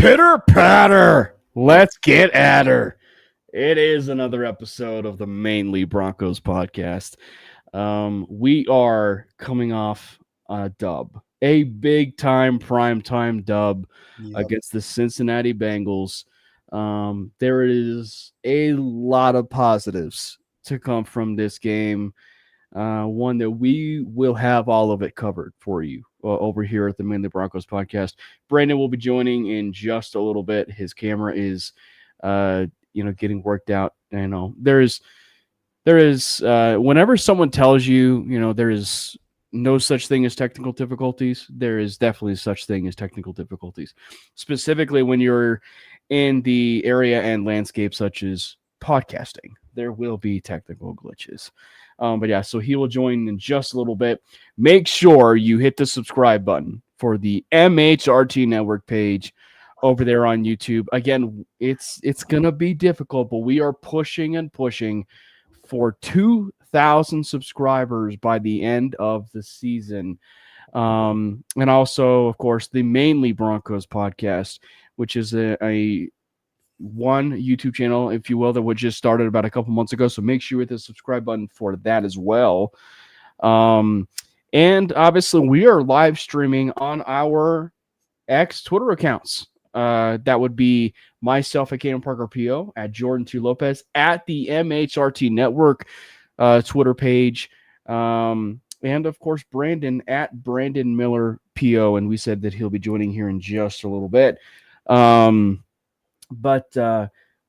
Pitter patter. Let's get at her. It is another episode of the Mainly Broncos podcast. We are coming off a dub, a big time prime time dub against the Cincinnati Bengals. There is a lot of positives to come from this game. One that we will have all of it covered for you over here at the Mainly Broncos podcast. Brandon will be joining in just a little bit. His camera is, getting worked out. There is whenever someone tells you, there is no such thing as technical difficulties, there is definitely such thing as technical difficulties, specifically when you're in the area and landscape such as podcasting. There will be technical glitches. So he will join in just a little bit. Make sure you hit the subscribe button for the MHRT Network page over there on YouTube. Again, it's going to be difficult, but we are pushing and pushing for 2,000 subscribers by the end of the season. And also, of course, the Mainly Broncos podcast, which is a one YouTube channel, if you will, that was just started about a couple months ago. So make sure you hit the subscribe button for that as well. And obviously, we are live streaming on our X Twitter accounts. That would be myself at Caden Parker PO, at Jordan 2 Lopez, at the MHRT Network Twitter page, and of course Brandon at Brandon Miller PO, and we said that he'll be joining here in just a little bit. But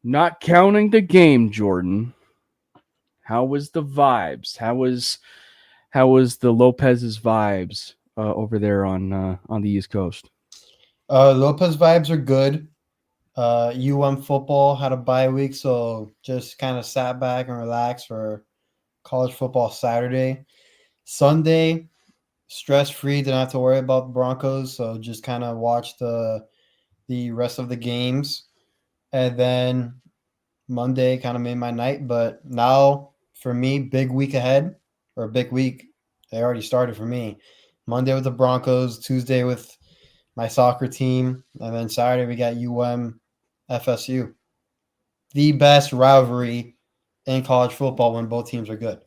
not counting the game, Jordan, how was the vibes? How was the Lopez's vibes over there on the East Coast? Lopez vibes are good. UM football had a bye week, so just kind of sat back and relaxed for college football Saturday. Sunday, stress-free, didn't have to worry about the Broncos, so just kind of watched the rest of the games. And then Monday kind of made my night. But now, for me, big week ahead, or a big week. They already started for me. Monday with the Broncos, Tuesday with my soccer team, and then Saturday we got FSU. The best rivalry in college football when both teams are good.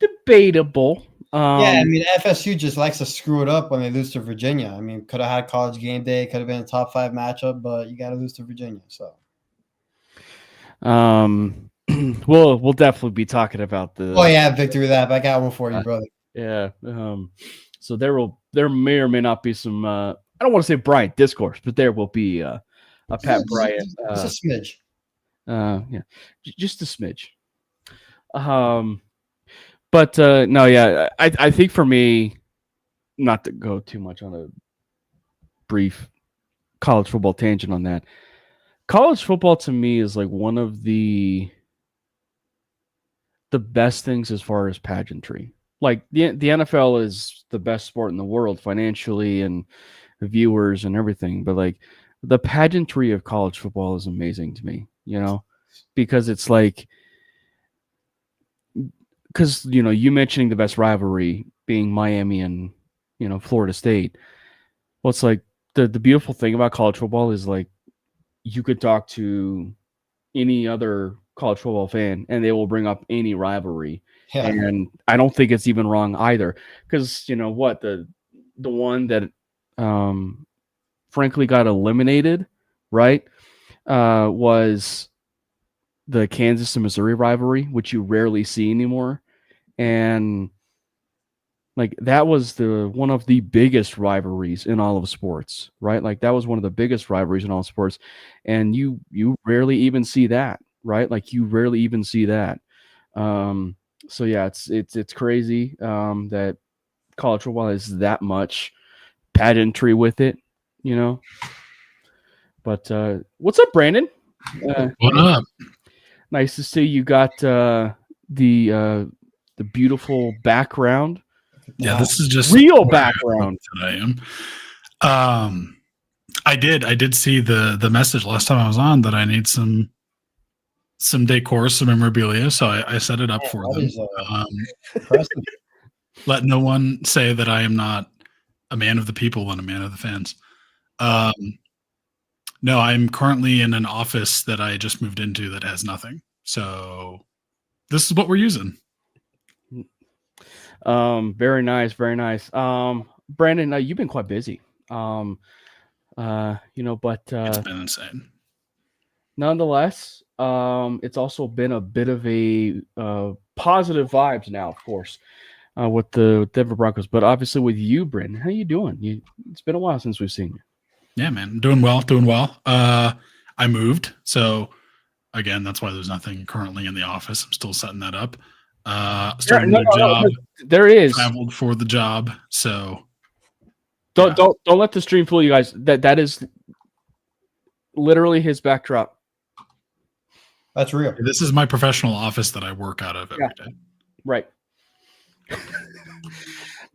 Debatable. FSU just likes to screw it up when they lose to Virginia. Could have had College Game Day, could have been a top 5 matchup, but you got to lose to Virginia. So, we'll definitely be talking about the. Oh yeah, victory lap. I got one for you, brother. Yeah. So there may or may not be some. I don't want to say Bryant discourse, but there will be a Pat Bryant. Just a smidge. Just a smidge. But no, yeah, I think for me, not to go too much on a brief college football tangent on that, college football to me is like one of the best things as far as pageantry. Like the NFL is the best sport in the world financially and viewers and everything, but like the pageantry of college football is amazing to me, because it's like. Because, you mentioning the best rivalry being Miami and, Florida State. Well, it's like the beautiful thing about college football is like you could talk to any other college football fan and they will bring up any rivalry. Yeah. And I don't think it's even wrong either. Because, the one that frankly got eliminated, right, was the Kansas and Missouri rivalry, which you rarely see anymore. And like that was one of the biggest rivalries in all of sports, right? Like that was one of the biggest rivalries in all sports. And you rarely even see that, right? Like you rarely even see that. So yeah, it's crazy that college football has that much pageantry with it, But what's up, Brandon? What up? Nice to see you got the beautiful background. Yeah, this is just real background. I am. I did see the message last time I was on that I need some decor, some memorabilia, so I set it up for them. Let no one say that I am not a man of the people and a man of the fans. No, I'm currently in an office that I just moved into that has nothing. So this is what we're using. Very nice, very nice. Brandon, you've been quite busy. But It's been insane. nonetheless, it's also been a bit of a positive vibes now, of course, with the Denver Broncos. But obviously, with you, Brandon, how you doing? It's been a while since we've seen you. Yeah, man, doing well, doing well. I moved, so again, that's why there's nothing currently in the office. I'm still setting that up. Starting a job. There is traveled for the job, so don't let the stream fool you guys. That is literally his backdrop. That's real. This is my professional office that I work out of every day. Right.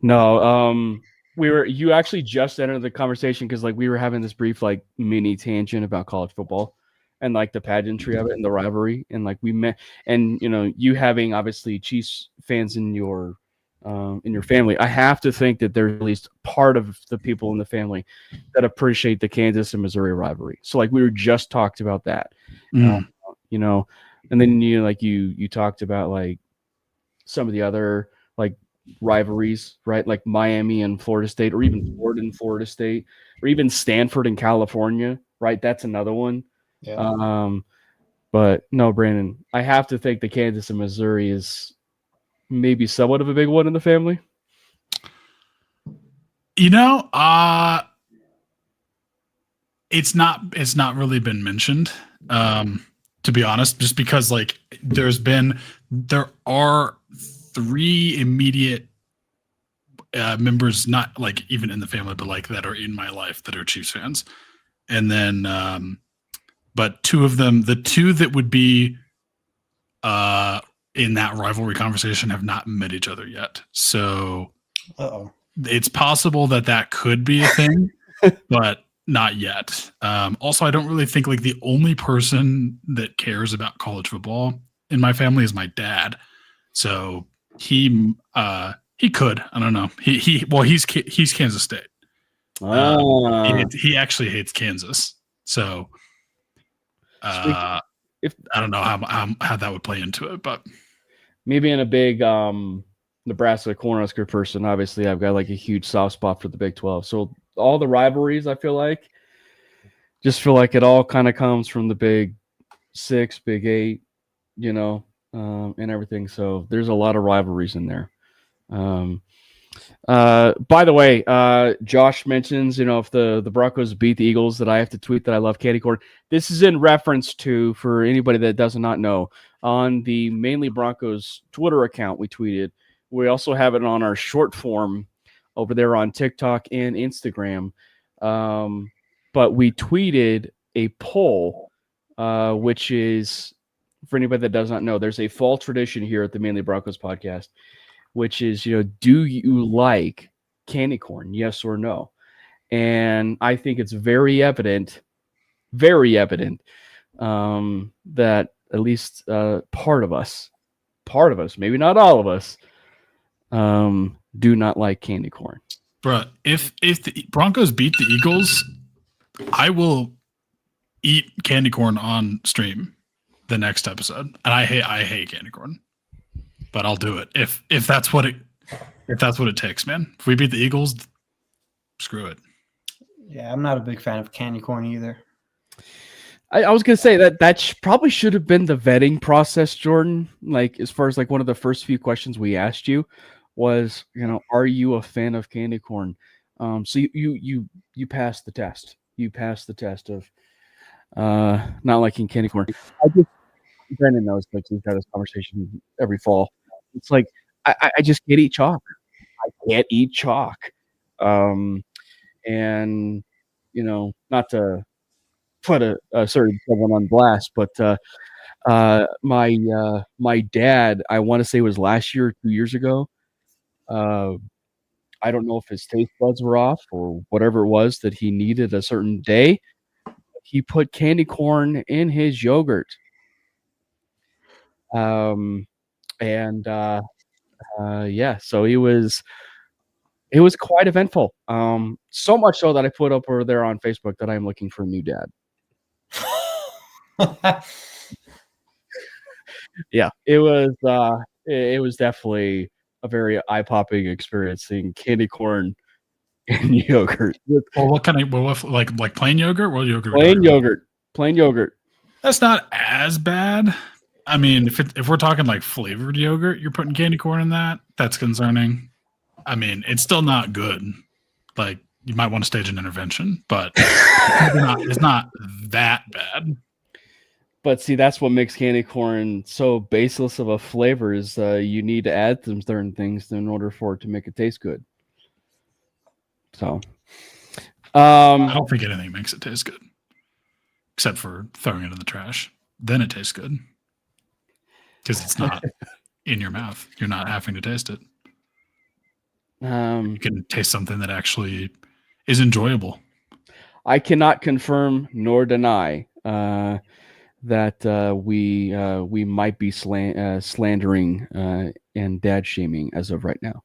No, you actually just entered the conversation because we were having this brief mini tangent about college football and the pageantry of it and the rivalry, and we met, and you having obviously Chiefs fans in your family. I have to think that there's at least part of the people in the family that appreciate the Kansas and Missouri rivalry. So we were just talked about that, and then you talked about some of the other rivalries, right? Like Miami and Florida State, or even Florida and Florida State, or even Stanford and California, right? That's another one. Yeah. But no, Brandon, I have to think the Kansas and Missouri is maybe somewhat of a big one in the family. It's not really been mentioned, to be honest, just because there are 3 immediate members, not even in the family, but that are in my life that are Chiefs fans. And then, but 2 of them, the 2 that would be in that rivalry conversation, have not met each other yet. So it's possible that could be a thing, but not yet. Also, I don't really think the only person that cares about college football in my family is my dad. So he could, I don't know. He's Kansas State. He actually hates Kansas. So I don't know how that would play into it, but maybe in a big Nebraska Cornhusker person, obviously I've got a huge soft spot for the Big 12. So all the rivalries, I feel it all kind of comes from the Big 6, Big 8, and everything. So there's a lot of rivalries in there. By the way, Josh mentions, if the Broncos beat the Eagles, that I have to tweet that I love candy corn. This is in reference to, for anybody that does not know, on the Mainly Broncos Twitter account we tweeted. We also have it on our short form over there on TikTok and Instagram. But we tweeted a poll, which is, for anybody that does not know, there's a fall tradition here at the Mainly Broncos podcast, which is, do you like candy corn? Yes or no? And I think it's very evident, that at least part of us, maybe not all of us, do not like candy corn. Bruh, if the Broncos beat the Eagles, I will eat candy corn on stream the next episode. And I hate candy corn, but I'll do it if that's what it takes, man. If we beat the Eagles, screw it. Yeah, I'm not a big fan of candy corn either. I was gonna say that probably should have been the vetting process, Jordan. As far as one of the first few questions we asked you was, are you a fan of candy corn? So you passed the test. You passed the test of not liking candy corn. Brandon knows, we've had this conversation every fall. It's I just can't eat chalk. I can't eat chalk. And not to put a certain someone on blast, but my dad, I want to say it was last year or 2 years ago. I don't know if his taste buds were off or whatever it was that he needed a certain day. He put candy corn in his yogurt. So it was quite eventful. So much so that I put up over there on Facebook that I'm looking for a new dad. Yeah, it was definitely a very eye-popping experience seeing candy corn and yogurt. Well, what kind of like plain yogurt? What yogurt? Plain yogurt. That's not as bad. I mean, if we're talking like flavored yogurt, you're putting candy corn in that. That's concerning. I mean, it's still not good. Like you might want to stage an intervention, but it's not that bad. But see, that's what makes candy corn so baseless of a flavor is you need to add some certain things in order for it to make it taste good. So, I don't think anything makes it taste good, except for throwing it in the trash. Then it tastes good because it's not in your mouth. You're not having to taste it. You can taste something that actually is enjoyable. I cannot confirm nor deny that we might be slandering and dad shaming as of right now.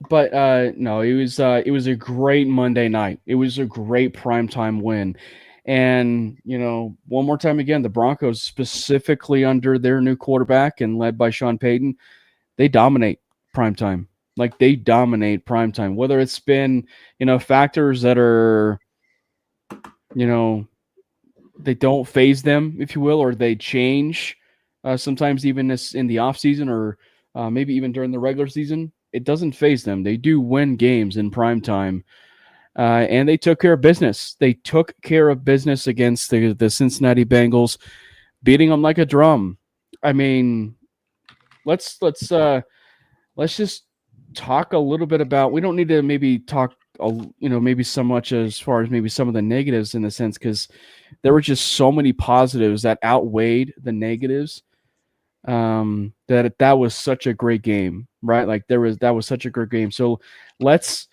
But no, it was a great Monday night. It was a great primetime win. And, one more time again, the Broncos, specifically under their new quarterback and led by Sean Payton, they dominate primetime. Like, they dominate primetime. Whether it's been, factors that are, they don't phase them, if you will, or they change sometimes even in the offseason or maybe even during the regular season. It doesn't phase them. They do win games in primetime. And they took care of business. They took care of business against the Cincinnati Bengals, beating them like a drum. I mean, let's just talk a little bit about. We don't need to maybe talk, maybe so much as far as maybe some of the negatives in the sense because there were just so many positives that outweighed the negatives. That was such a great game, right? Like that was such a great game. So let's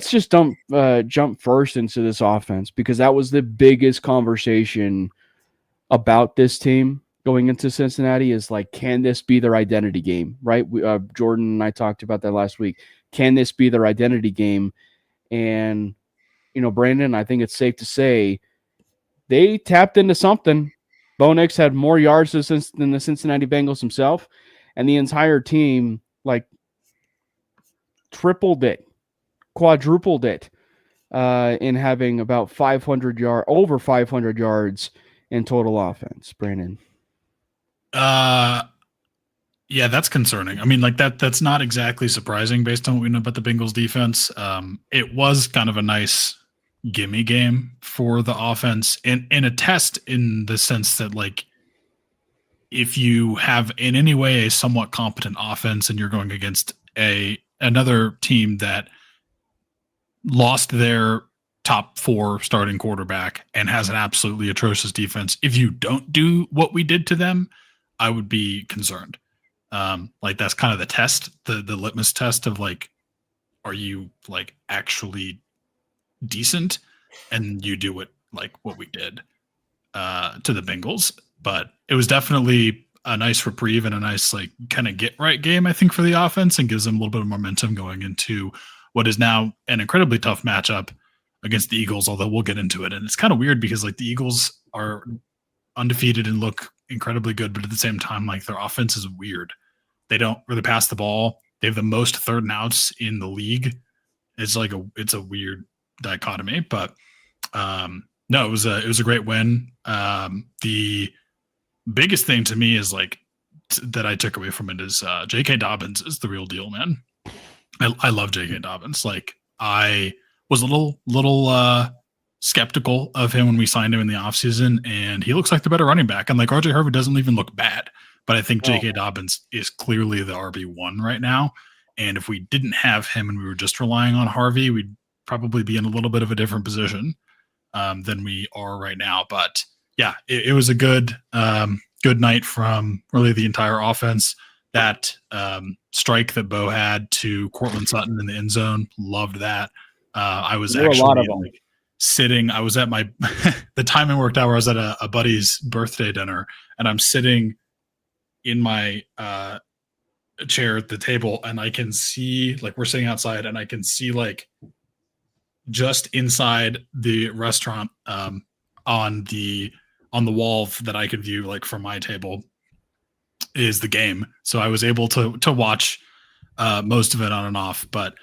just jump first into this offense because that was the biggest conversation about this team going into Cincinnati is like, can this be their identity game, right? Jordan and I talked about that last week. Can this be their identity game? And, Brandon, I think it's safe to say they tapped into something. Bo Nix had more yards than the Cincinnati Bengals himself, and the entire team, like, tripled it, quadrupled it in having about over 500 yards in total offense. Brandon. Yeah, that's concerning. I mean, like that's not exactly surprising based on what we know about the Bengals defense. It was kind of a nice gimme game for the offense and a test in the sense that, like, if you have in any way a somewhat competent offense and you're going against another team that lost their top 4 starting quarterback and has an absolutely atrocious defense, if you don't do what we did to them, I would be concerned. Like that's kind of the test, the litmus test of like, are you like actually decent? And you do what we did to the Bengals. But it was definitely a nice reprieve and a nice like kind of get right game, I think, for the offense and gives them a little bit of momentum going into what is now an incredibly tough matchup against the Eagles, although we'll get into it. And it's kind of weird because like the Eagles are undefeated and look incredibly good, but at the same time, like their offense is weird. They don't really pass the ball. They have the most third and outs in the league. It's a weird dichotomy, but no, it was a great win. The biggest thing to me is like that I took away from it is J.K. Dobbins is the real deal, man. I love J.K. Dobbins. Like I was a little skeptical of him when we signed him in the offseason, and he looks like the better running back. And like RJ Harvey doesn't even look bad, but I think J.K. Dobbins is clearly the RB1 right now. And if we didn't have him and we were just relying on Harvey, we'd probably be in a little bit of a different position than we are right now. But yeah, it was a good night from really the entire offense. That strike that Bo had to Cortland Sutton in the end zone, loved that. I was actually sitting. I was at my the timing worked out where I was at a buddy's birthday dinner, and I'm sitting in my chair at the table, and I can see like we're sitting outside, and I can see like just inside the restaurant, on the wall that I could view like from my table is the game. So I was able to watch most of it on and off. But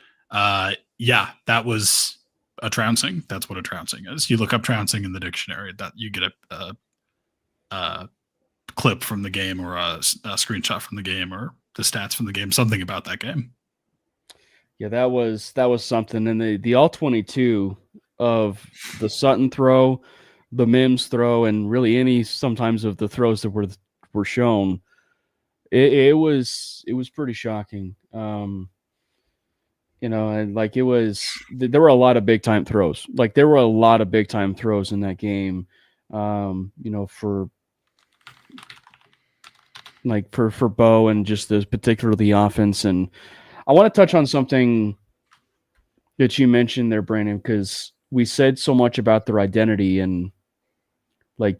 yeah, that was a trouncing. That's what a trouncing is. You look up trouncing in the dictionary, that you get a clip from the game, or a screenshot from the game, or the stats from the game, something about that game. Yeah, that was something. And the all 22 of the Sutton throw, the Mims throw, and really any sometimes of the throws that were shown, it was pretty shocking. You know, and like there were a lot of big time throws. Like there were a lot of big time throws in that game. You know, for Bo and just particularly the offense. And I want to touch on something that you mentioned there, Brandon, because we said so much about their identity, and like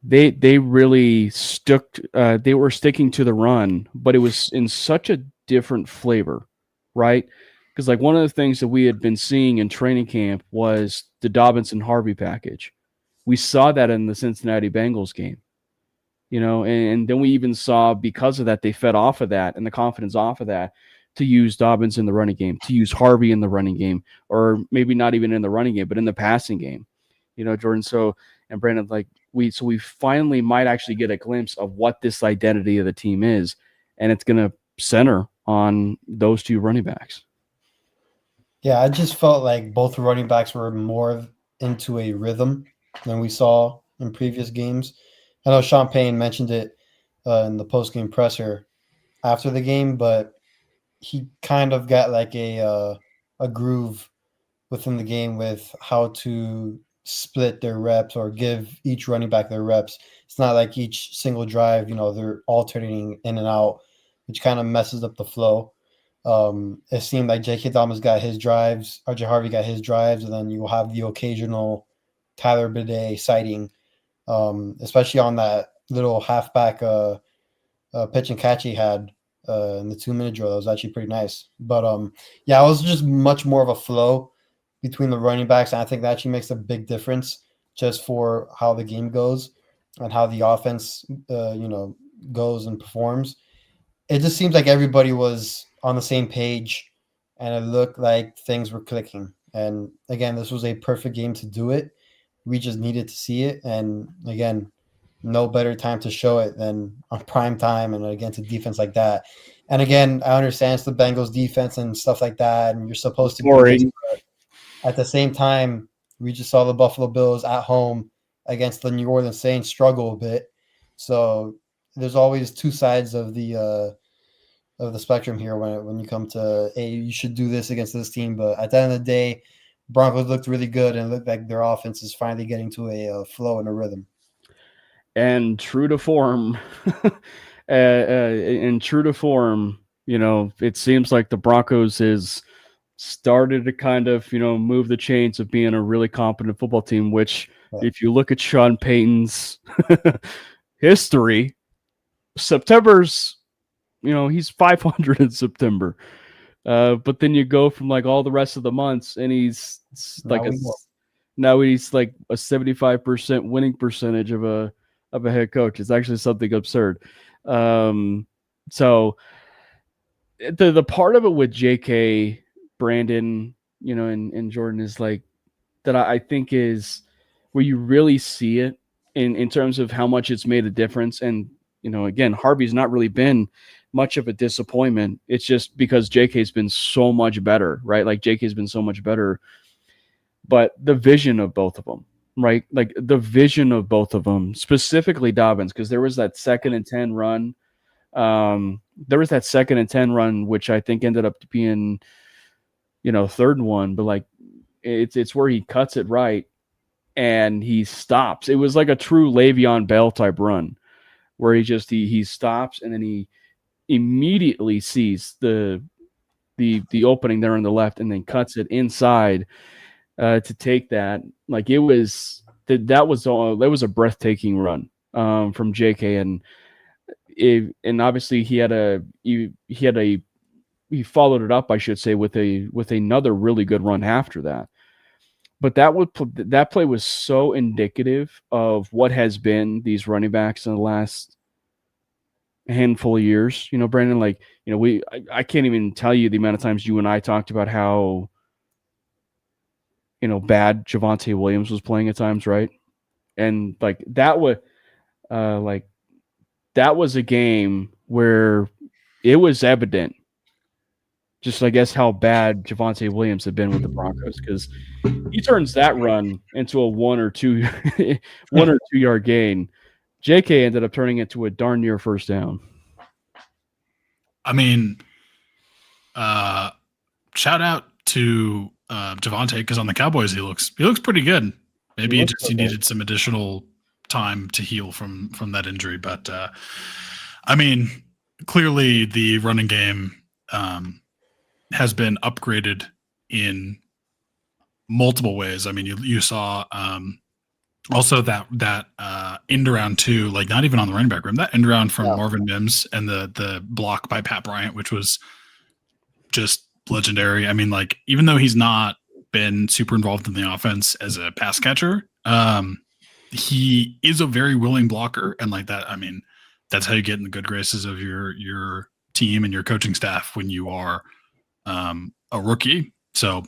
they really they were sticking to the run, but it was in such a different flavor, right? Because like one of the things that we had been seeing in training camp was the Dobbins and Harvey package. We saw that in the Cincinnati Bengals game. You know, and then we even saw, because of that, they fed off of that and the confidence off of that to use Dobbins in the running game, to use Harvey in the running game, or maybe not even in the running game, but in the passing game. You know, Jordan. So, and Brandon, like we finally might actually get a glimpse of what this identity of the team is, and it's going to center on those two running backs. Yeah, I just felt like both running backs were more into a rhythm than we saw in previous games. I know Sean Payne mentioned it in the post-game presser after the game, but he kind of got like a groove within the game with how to split their reps or give each running back their reps. It's not like each single drive, you know, they're alternating in and out, which kind of messes up the flow. It seemed like J.K. Dobbins got his drives, RJ Harvey got his drives, and then you'll have the occasional Tyler Bidet sighting, especially on that little halfback pitch and catch he had in the 2-minute drill. That was actually pretty nice. But yeah, it was just much more of a flow between the running backs, and I think that actually makes a big difference just for how the game goes and how the offense you know, goes and performs. It just seems like everybody was on the same page, and it looked like things were clicking. And again, this was a perfect game to do it. We just needed to see it, and again, no better time to show it than on prime time and against a defense like that. And again, I understand it's the Bengals defense and stuff like that, and you're supposed to be. At the same time, we just saw the Buffalo Bills at home against the New Orleans Saints struggle a bit. So there's always two sides of the spectrum here when you come to, hey, you should do this against this team. But at the end of the day, Broncos looked really good, and it looked like their offense is finally getting to a flow and a rhythm. And true to form, you know, it seems like the Broncos has started to kind of, you know, move the chains of being a really competent football team, which if you look at Sean Payton's history, September's, you know, he's 500 in September. But then you go from like all the rest of the months, and he's like now he's like a 75% winning percentage of a head coach. It's actually something absurd. So the part of it with JK, Brandon, you know, and Jordan is like that I think is where you really see it in terms of how much it's made a difference. And, you know, again, Harvey's not really been much of a disappointment. It's just because JK's been so much better, right? Like JK's been so much better, but the vision of both of them, right? Like the vision of both of them, specifically Dobbins, because there was that 2nd and 10 run. There was that 2nd and 10 run, which I think ended up being, you know, 3rd and 1, but like it's where he cuts it right and he stops. It was like a true Le'Veon Bell type run where he stops, and then he immediately sees the opening there on the left and then cuts it inside to take that. Like it was that was a breathtaking run from JK, and obviously he had a he followed it up, I should say, with another really good run after that. But that play was so indicative of what has been these running backs in the last handful of years. Brandon, like, I can't even tell you the amount of times you and I talked about how, bad Javonte Williams was playing at times, right? And like that was a game where it was evident, just I guess how bad Javonte Williams had been with the Broncos, because he turns that run into a 1 or 2 yard gain. JK ended up turning it to a darn near first down. I mean, shout out to Javonte, because on the Cowboys he looks pretty good. Maybe he needed some additional time to heal from that injury, but I mean, clearly the running game has been upgraded in multiple ways. I mean, you saw also that end around too, like not even on the running back room, that end around from Marvin Mims and the block by Pat Bryant, which was just legendary. I mean, like, even though he's not been super involved in the offense as a pass catcher, he is a very willing blocker, and like that, I mean, that's how you get in the good graces of your team and your coaching staff when you are a rookie. So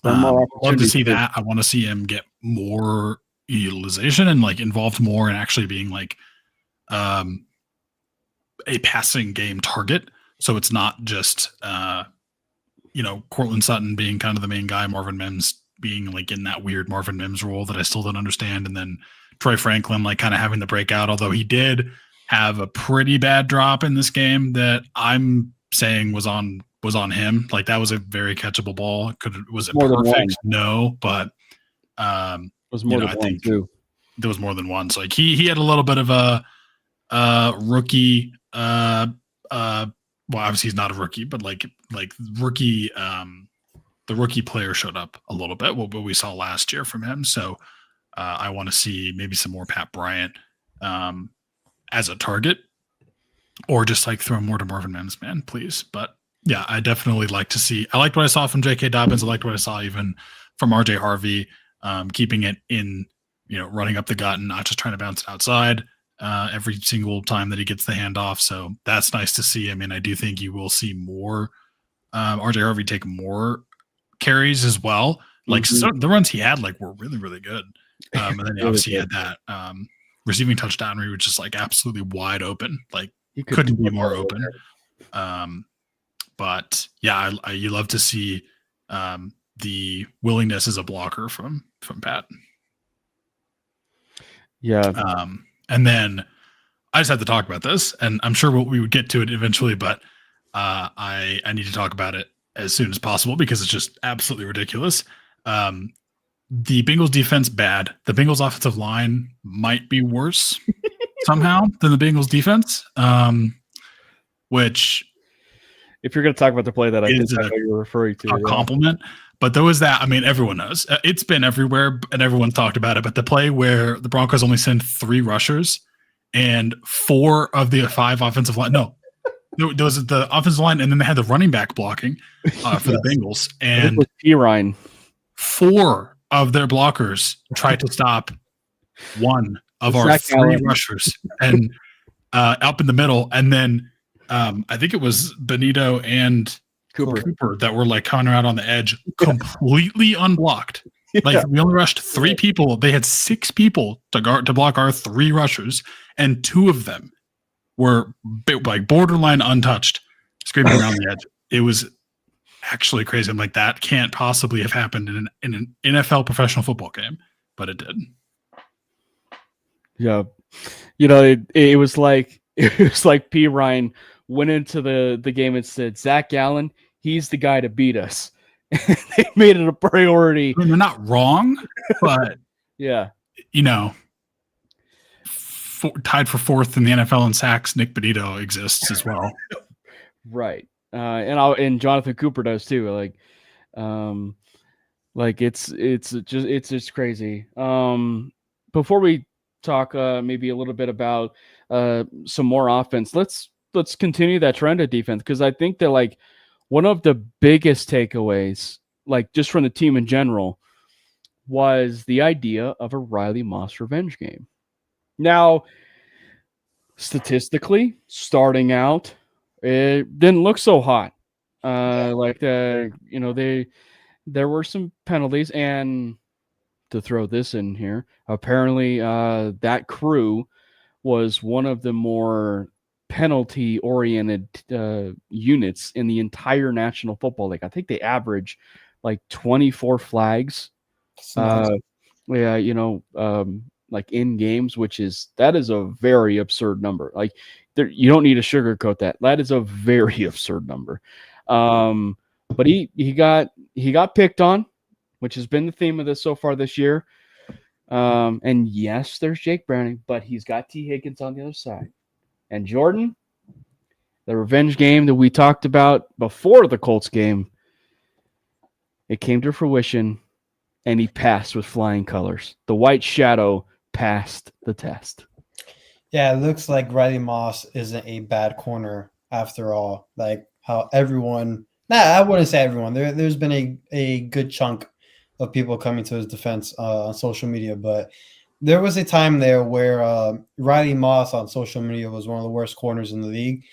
love to see that. I want to see him get more utilization and like involved more in actually being like a passing game target. So it's not just Cortland Sutton being kind of the main guy, Marvin Mims being like in that weird Marvin Mims role that I still don't understand, and then Troy Franklin like kind of having the breakout, although he did have a pretty bad drop in this game that I'm saying was on him. Like, that was a very catchable ball. Was it perfect? No, but it was more than one too. There was more than one. So like he had a little bit of a rookie. Well, obviously he's not a rookie, but like rookie. The rookie player showed up a little bit. What we saw last year from him. So I want to see maybe some more Pat Bryant as a target, or just like throw more to Marvin Mims, man, please. But yeah, I definitely like to see. I liked what I saw from J.K. Dobbins. I liked what I saw even from R.J. Harvey, keeping it in, running up the gut and not just trying to bounce it outside every single time that he gets the handoff. So that's nice to see. I mean, I do think you will see more R.J. Harvey take more carries as well. Like the runs he had like were really, really good. And then he obviously had that receiving touchdown where he was just like absolutely wide open. Like, he couldn't be more open. But yeah, you love to see the willingness as a blocker from Pat. Yeah. And then I just had to talk about this, and I'm sure we would get to it eventually, but I need to talk about it as soon as possible because it's just absolutely ridiculous. The Bengals defense, bad. The Bengals offensive line might be worse somehow than the Bengals defense, which, if you're going to talk about the play that I think you're referring to, a compliment. But there was that. I mean, everyone knows it's been everywhere, and everyone's talked about it. But the play where the Broncos only send 3 rushers, and 4 of the 5 offensive line. No, there was the offensive line, and then they had the running back blocking for the Bengals, and Pirine. 4 of their blockers tried to stop one of our 3 rushers, and up in the middle, and then I think it was Benito and Cooper that were like coming around on the edge, completely unblocked. Like, we only rushed 3 people. They had 6 people to block our 3 rushers, and 2 of them were like borderline untouched, screaming around the edge. It was actually crazy. I'm like, that can't possibly have happened in an NFL professional football game, but it did. Yeah, it was like P. Ryan went into the game and said, Zach Gallen, he's the guy to beat us. They made it a priority. I mean, they're not wrong, but yeah, tied for 4th in the NFL in sacks, Nick Benito exists as well. Right. And Jonathan Cooper does too. Like it's just crazy. Before we talk maybe a little bit about some more offense, let's let's continue that trend of defense, because I think that like one of the biggest takeaways, like just from the team in general, was the idea of a Riley Moss revenge game. Now, statistically, starting out, it didn't look so hot. Like there were some penalties, and to throw this in here, apparently that crew was one of the more penalty-oriented units in the entire National Football League. I think they average like 24 flags. Yeah, like in games, that is a very absurd number. Like you don't need to sugarcoat that. That is a very absurd number. But he got picked on, which has been the theme of this so far this year. And yes, there's Jake Browning, but he's got T. Higgins on the other side. And Jordan, the revenge game that we talked about before the Colts game, it came to fruition, and he passed with flying colors. The White Shadow passed the test. Yeah, it looks like Riley Moss isn't a bad corner after all. Like how everyone, I wouldn't say everyone. There's been a good chunk of people coming to his defense on social media, but there was a time there where Riley Moss on social media was one of the worst corners in the league.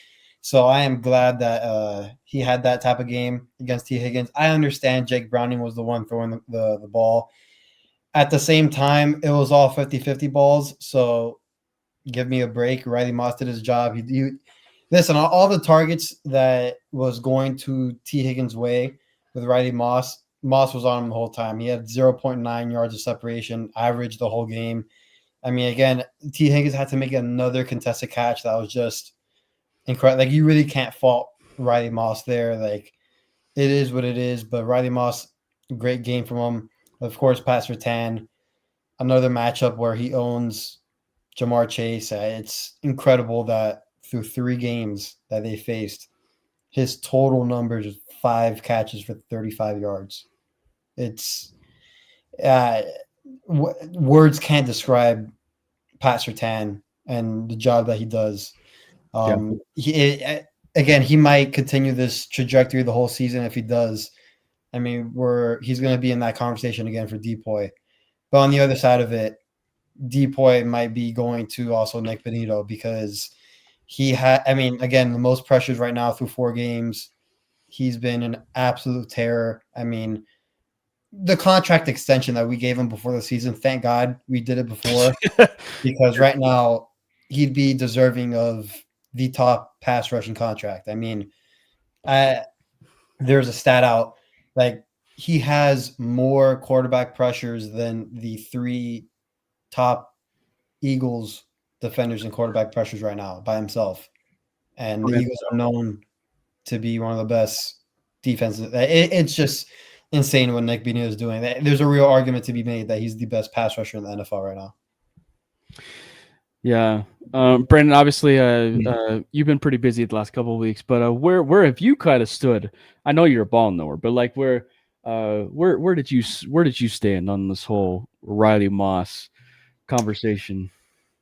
So I am glad that he had that type of game against T. Higgins. I understand Jake Browning was the one throwing the ball. At the same time, it was all 50-50 balls, so give me a break. Riley Moss did his job. Listen, all the targets that was going to T. Higgins' way with Riley Moss was on him the whole time. He had 0.9 yards of separation, average the whole game. I mean, again, T. Higgins had to make another contested catch that was just incredible. Like, you really can't fault Riley Moss there. Like, it is what it is. But Riley Moss, great game from him. Of course, Pat Surtain, another matchup where he owns Jamar Chase. It's incredible that through 3 games that they faced, his total numbers is 5 catches for 35 yards. It's words can't describe Pat Surtain and the job that he does. He might continue this trajectory the whole season. If he does, I mean, he's going to be in that conversation again for Depoy. But on the other side of it, Depoy might be going to also Nick Benito, because again, the most pressures right now through 4 games. He's been an absolute terror. I mean, the contract extension that we gave him before the season, thank God we did it before, because right now he'd be deserving of the top pass rushing contract. I mean, there's a stat out, like, he has more quarterback pressures than the 3 top Eagles defenders and quarterback pressures right now by himself. And the Eagles are known to be one of the best defenses. It's just insane what Nick Benito is doing. There's a real argument to be made that he's the best pass rusher in the NFL right now. Yeah. Brandon, obviously, you've been pretty busy the last couple of weeks, but where have you kind of stood? I know you're a ball knower, but like where did you stand on this whole Riley Moss conversation?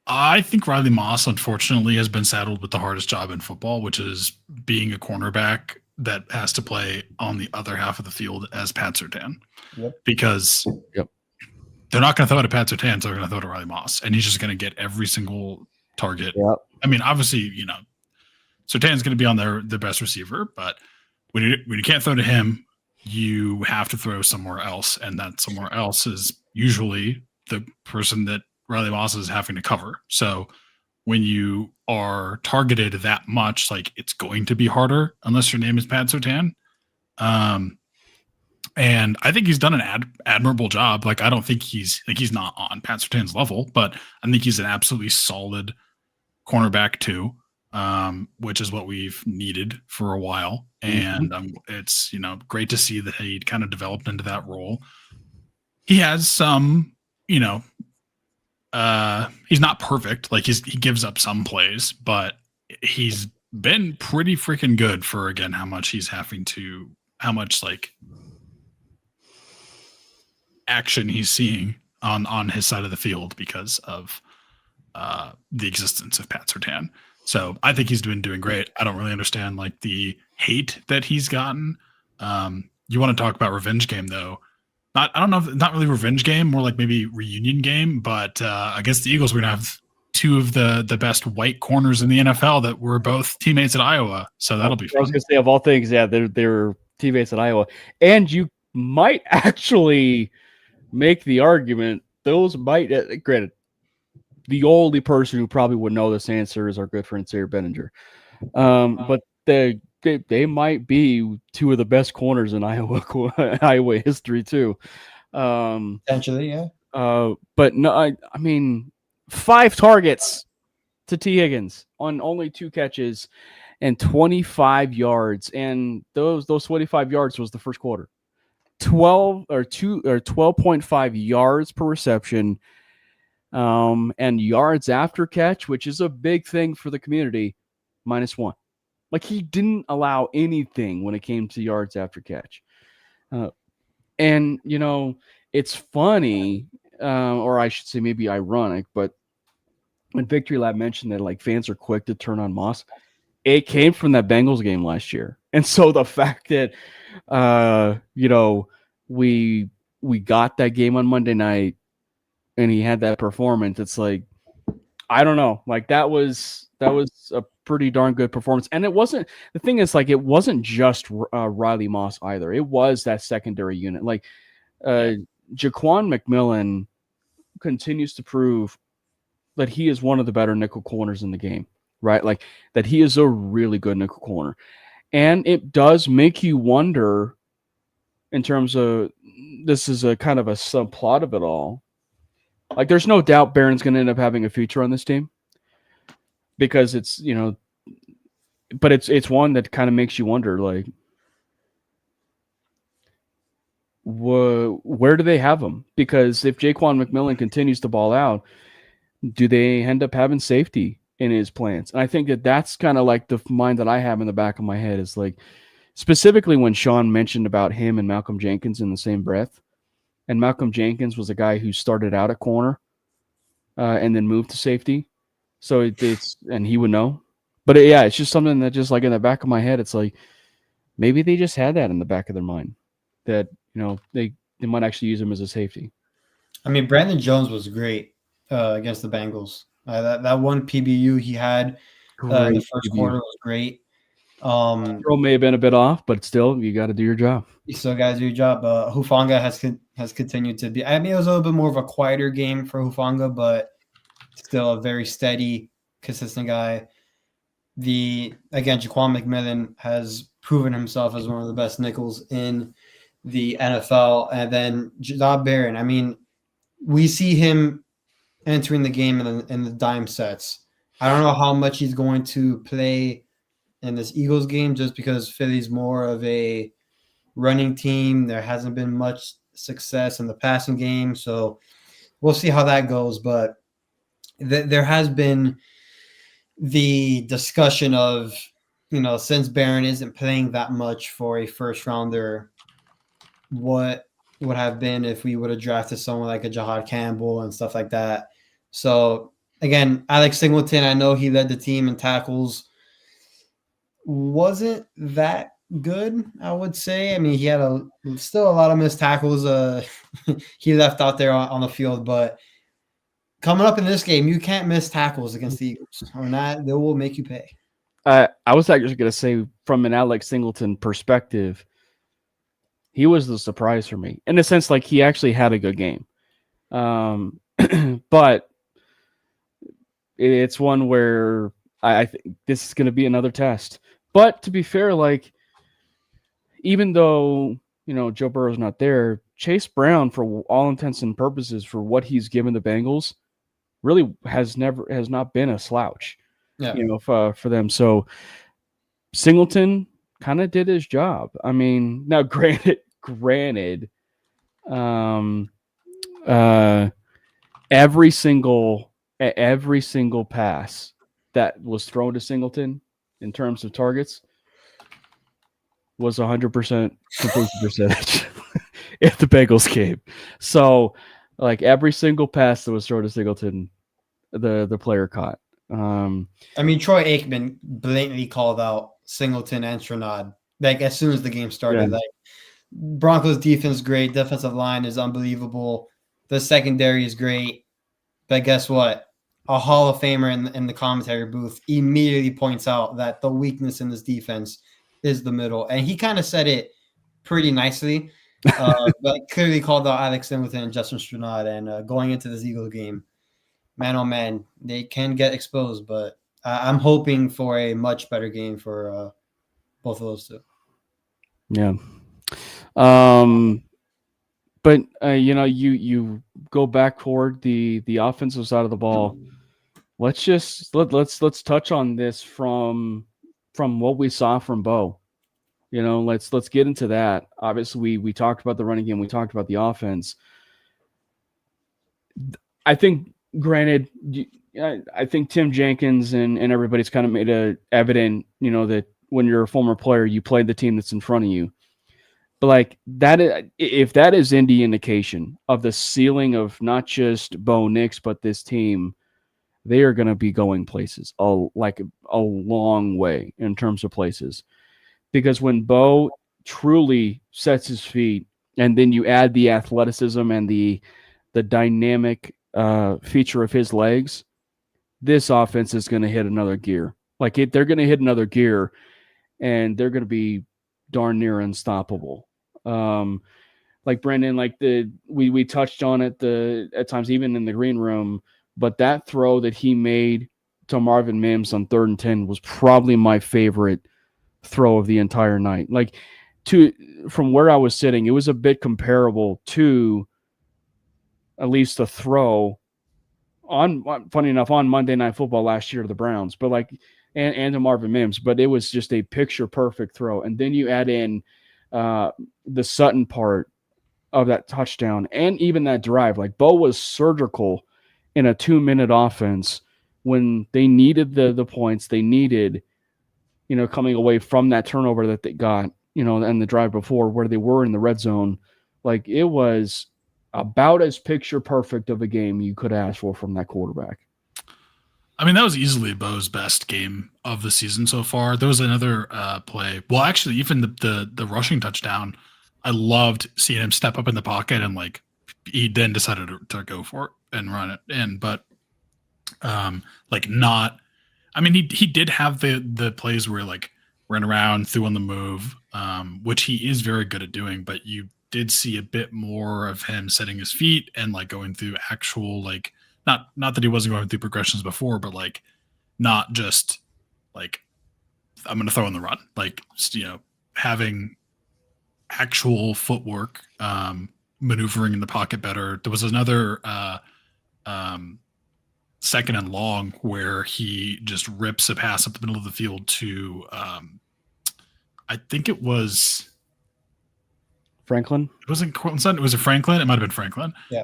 I think Riley Moss, unfortunately, has been saddled with the hardest job in football, which is being a cornerback that has to play on the other half of the field as Pat Surtain. Yep. Because they're not going to throw it at Pat Surtain, so they're going to throw it at Riley Moss, and he's just going to get every single target. Yep. I mean, obviously, Surtain's going to be on their best receiver, but when you can't throw to him, you have to throw somewhere else, and that somewhere else is usually the person that Riley Moss is having to cover. So when you are targeted that much, like, it's going to be harder unless your name is Pat Surtain. And I think he's done an admirable job. Like, I don't think he's not on Pat Surtain's level, but I think he's an absolutely solid cornerback too, which is what we've needed for a while. And it's, great to see that he kind of developed into that role. He has some, he's not perfect. Like, he gives up some plays, but he's been pretty freaking good for, again, how much like action he's seeing on his side of the field because of the existence of Pat Surtain. So I think he's been doing great. I don't really understand like the hate that he's gotten. You want to talk about revenge game though? I don't know if not really revenge game, more like maybe reunion game. But against the Eagles, we're gonna have two of the best white corners in the NFL that were both teammates at Iowa. So that'll be fun. I was gonna say of all things, yeah, they're teammates at Iowa, and you might actually make the argument those might granted. The only person who probably would know this answer is our good friend Sarah Benninger. But they might be two of the best corners in Iowa history too. Potentially, yeah. But no, I mean, 5 targets to T. Higgins on only 2 catches and 25 yards, and those 25 yards was the first quarter. 12.5 yards per reception. And yards after catch, which is a big thing for the community, -1. Like he didn't allow anything when it came to yards after catch. And you know, it's funny, or I should say maybe ironic, but when Victory Lab mentioned that like fans are quick to turn on Moss, it came from that Bengals game last year. And so the fact that you know, we got that game on Monday night and he had that performance, it's like, I don't know, like that was a pretty darn good performance. And it wasn't, the thing is, like, it wasn't just Riley Moss either. It was that secondary unit. Like Jaquan McMillan continues to prove that he is one of the better nickel corners in the game, right? Like that he is a really good nickel corner. And it does make you wonder, in terms of, this is a kind of a subplot of it all. Like, there's no doubt Barron's going to end up having a future on this team because it's, you know, but it's one that kind of makes you wonder, like, where do they have him? Because if Jaquan McMillan continues to ball out, do they end up having safety in his plans? And I think that's kind of like the mind that I have in the back of my head is like, specifically when Sean mentioned about him and Malcolm Jenkins in the same breath. And Malcolm Jenkins was a guy who started out at corner and then moved to safety. So it's and he would know. But yeah, it's just something that just like in the back of my head, it's like maybe they just had that in the back of their mind that, you know, they might actually use him as a safety. I mean, Brandon Jones was great against the Bengals. That one PBU he had in the first quarter was great. Throw may have been a bit off, but still, you got to do your job. You still got to do your job. Hufanga has continued to be. I mean, it was a little bit more of a quieter game for Hufanga, but still a very steady, consistent guy. Again, Jaquan McMillan has proven himself as one of the best nickels in the NFL, and then Jahad Barron. I mean, we see him entering the game in the dime sets. I don't know how much he's going to play in this Eagles game just because Philly's more of a running team. There hasn't been much success in the passing game, so we'll see how that goes. But there has been the discussion of, you know, since Barron isn't playing that much for a first rounder, what would have been if we would have drafted someone like a Jahad Campbell and stuff like that. So again, Alex Singleton, I know he led the team in tackles. Wasn't that good, I would say. I mean, he had still a lot of missed tackles he left out there on the field, but coming up in this game, you can't miss tackles against the Eagles, or not, they will make you pay. I was actually going to say, from an Alex Singleton perspective, he was the surprise for me in the sense, like, he actually had a good game. But it's one where I think this is going to be another test. But to be fair, like, even though, you know, Joe Burrow's not there, Chase Brown, for all intents and purposes, for what he's given the Bengals, really has not been a slouch, you know, for them. So Singleton kind of did his job. I mean, now granted, every single pass that was thrown to Singleton in terms of targets was 100% completion percentage if the Bengals game. So, like, every single pass that was thrown to Singleton, the player caught. I mean, Troy Aikman blatantly called out Singleton and Stranad like as soon as the game started. Yeah. Like Broncos defense great, defensive line is unbelievable, the secondary is great, but guess what? A Hall of Famer in the commentary booth immediately points out that the weakness in this defense is the middle, and he kind of said it pretty nicely, but clearly called out Alex Singleton and Justin Stranad, and going into this Eagles game, man, oh man, they can get exposed, but I'm hoping for a much better game for both of those two. Yeah. But you go back toward the offensive side of the ball. Let's touch on this from what we saw from Bo. Let's get into that. Obviously, we talked about the running game. We talked about the offense. I think, granted, I think Tim Jenkins and everybody's kind of made it evident, that when you're a former player, you play the team that's in front of you. But like that, if that is any indication of the ceiling of not just Bo Nix, but this team, they are going to be going places, a long way in terms of places. Because when Bo truly sets his feet, and then you add the athleticism and the dynamic feature of his legs, this offense is going to hit another gear. They're going to hit another gear, and they're going to be darn near unstoppable. Like Brendan, we touched on it at times, even in the green room, but that throw that he made to Marvin Mims on 3rd and 10 was probably my favorite throw of the entire night. From where I was sitting, it was a bit comparable to at least a throw funny enough, on Monday Night Football last year to the Browns, but and to Marvin Mims, but it was just a picture perfect throw. And then you add in the Sutton part of that touchdown and even that drive. Bo was surgical in a 2-minute offense when they needed the points they needed, coming away from that turnover that they got, and the drive before where they were in the red zone. It was about as picture perfect of a game you could ask for from that quarterback. I mean, that was easily Bo's best game of the season so far. There was another play. Well, actually, even the rushing touchdown, I loved seeing him step up in the pocket and he then decided to go for it and run it in. But not. I mean, he did have the plays where ran around, threw on the move, which he is very good at doing. But you did see a bit more of him setting his feet and going through actual not that he wasn't going through progressions before, but not just I'm going to throw in the run, having actual footwork, maneuvering in the pocket better. There was another 2nd and long where he just rips a pass up the middle of the field to I think it was Franklin. It wasn't Cortland Sutton. It was a Franklin. It might have been Franklin. Yeah.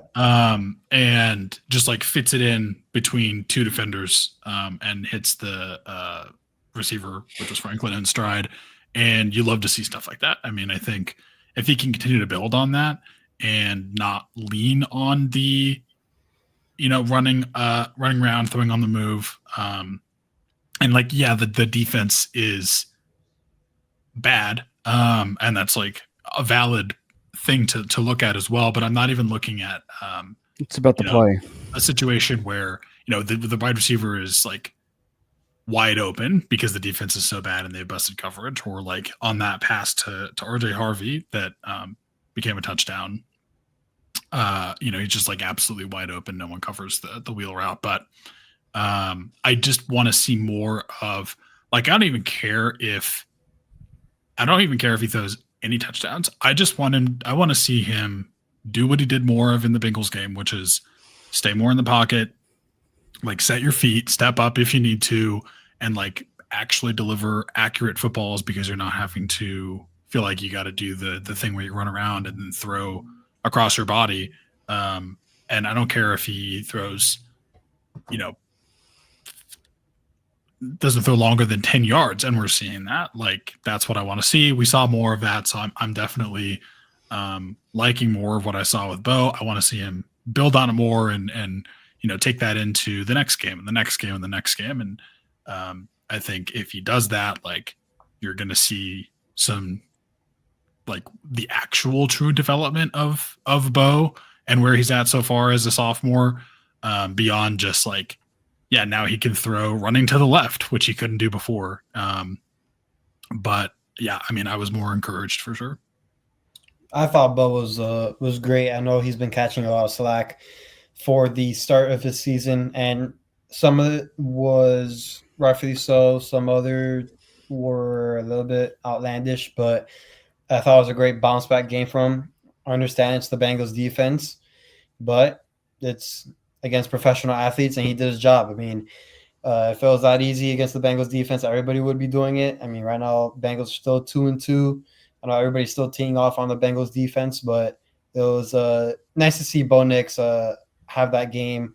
And just fits it in between two defenders and hits the receiver, which was Franklin, in stride. And you love to see stuff like that. I mean, I think if he can continue to build on that and not lean on the, running around, throwing on the move. And the defense is bad. And that's a valid thing to look at as well, but I'm not even looking at it's about the play. A situation where the wide receiver is wide open because the defense is so bad and they've busted coverage, or on that pass to RJ Harvey that became a touchdown. He's just absolutely wide open. No one covers the wheel route, but I just want to see more of I don't even care if he throws any touchdowns. I want to see him do what he did more of in the Bengals game, which is stay more in the pocket, set your feet, step up if you need to, and actually deliver accurate footballs, because you're not having to feel like you got to do the thing where you run around and then throw across your body. And I don't care if he throws, doesn't throw longer than 10 yards, and we're seeing that. That's what I want to see. We saw more of that, so I'm definitely liking more of what I saw with Bo. I want to see him build on it more and take that into the next game and the next game and the next game. And I think if he does that, like, you're going to see some, like, the actual true development of Bo and where he's at so far as a sophomore, beyond just like, yeah, now he can throw running to the left, which he couldn't do before. But yeah, I mean, I was more encouraged for sure. I thought Bo was great. I know he's been catching a lot of slack for the start of his season, and some of it was rightfully so. Some other were a little bit outlandish, but I thought it was a great bounce back game from him. I understand it's the Bengals defense, but it's against professional athletes, and he did his job. I mean, if it was that easy against the Bengals defense, everybody would be doing it. I mean, right now, Bengals are still 2-2. I know everybody's still teeing off on the Bengals defense, but it was nice to see Bo Nix have that game,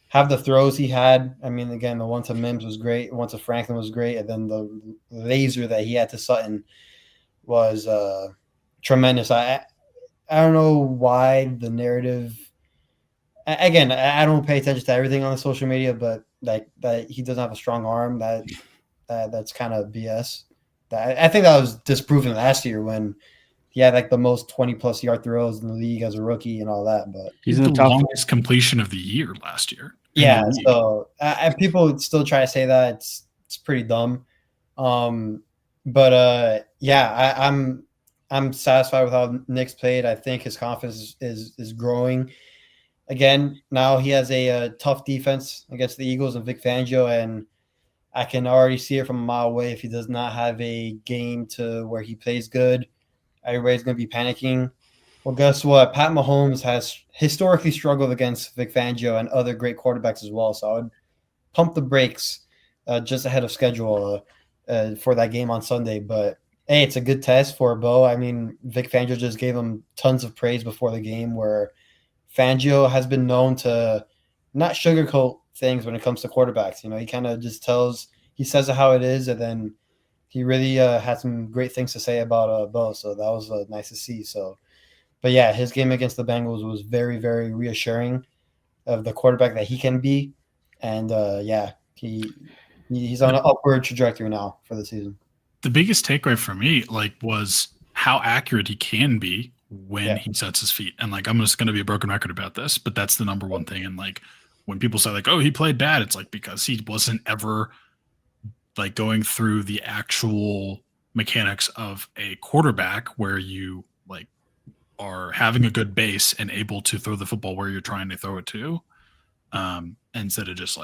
have the throws he had. I mean, again, the one to Mims was great, the one to Franklin was great, and then the laser that he had to Sutton was tremendous. I don't know why the narrative. Again, I don't pay attention to everything on the social media, but like that he doesn't have a strong arm. That's kind of BS. I think that was disproven last year when he had like the most 20+ yard throws in the league as a rookie and all that. But he's in the longest completion of the year last year. Yeah, so people still try to say that it's pretty dumb. But yeah, I'm satisfied with how Nick's played. I think his confidence is growing. Again, now he has a tough defense against the Eagles and Vic Fangio, and I can already see it from a mile away. If he does not have a game to where he plays good, everybody's going to be panicking. Well, guess what? Pat Mahomes has historically struggled against Vic Fangio and other great quarterbacks as well. So I would pump the brakes just ahead of schedule for that game on Sunday. But, hey, it's a good test for Bo. I mean, Vic Fangio just gave him tons of praise before the game, where Fangio has been known to not sugarcoat things when it comes to quarterbacks. He kind of just he says it how it is, and then he really had some great things to say about Bo. So that was nice to see. So, but yeah, his game against the Bengals was very, very reassuring of the quarterback that he can be. And yeah, he's on an upward trajectory now for the season. The biggest takeaway for me, was how accurate he can be when he sets his feet. And I'm just going to be a broken record about this, but that's the number one thing. And when people say oh, he played bad, it's because he wasn't ever going through the actual mechanics of a quarterback where you are having a good base and able to throw the football where you're trying to throw it to, instead of just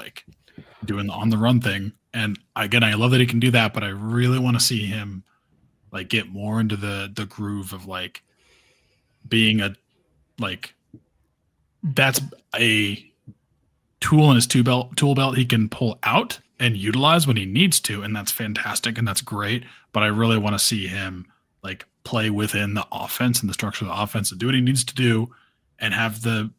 doing the on the run thing. And again, I love that he can do that, but I really want to see him get more into the groove of being that's a tool in his tool belt he can pull out and utilize when he needs to, and that's fantastic and that's great. But I really want to see him play within the offense and the structure of the offense and do what he needs to do, and have the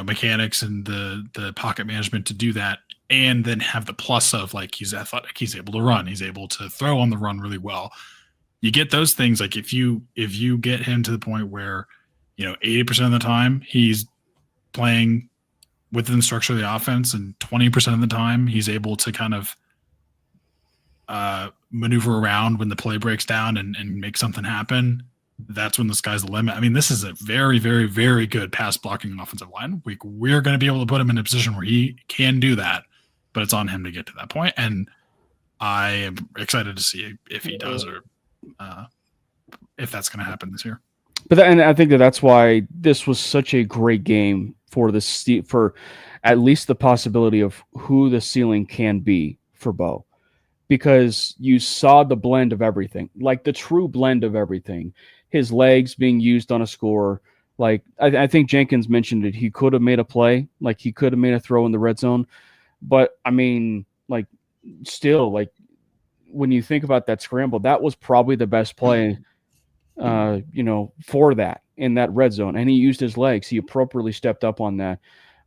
mechanics and the pocket management to do that, and then have the plus of he's athletic, he's able to run, he's able to throw on the run really well. You get those things if you get him to the point where 80% of the time he's playing within the structure of the offense, and 20% of the time he's able to kind of maneuver around when the play breaks down and make something happen, that's when the sky's the limit. I mean, this is a very, very, very good pass blocking offensive line. We're going to be able to put him in a position where he can do that, but it's on him to get to that point. And I am excited to see if he does, or if that's going to happen this year. And I think that's why this was such a great game for at least the possibility of who the ceiling can be for Bo, because you saw the blend of everything, the true blend of everything. His legs being used on a score. I think Jenkins mentioned it. He could have made a play, he could have made a throw in the red zone. But I mean, still, when you think about that scramble, that was probably the best play, for that in that red zone. And he used his legs. He appropriately stepped up on that.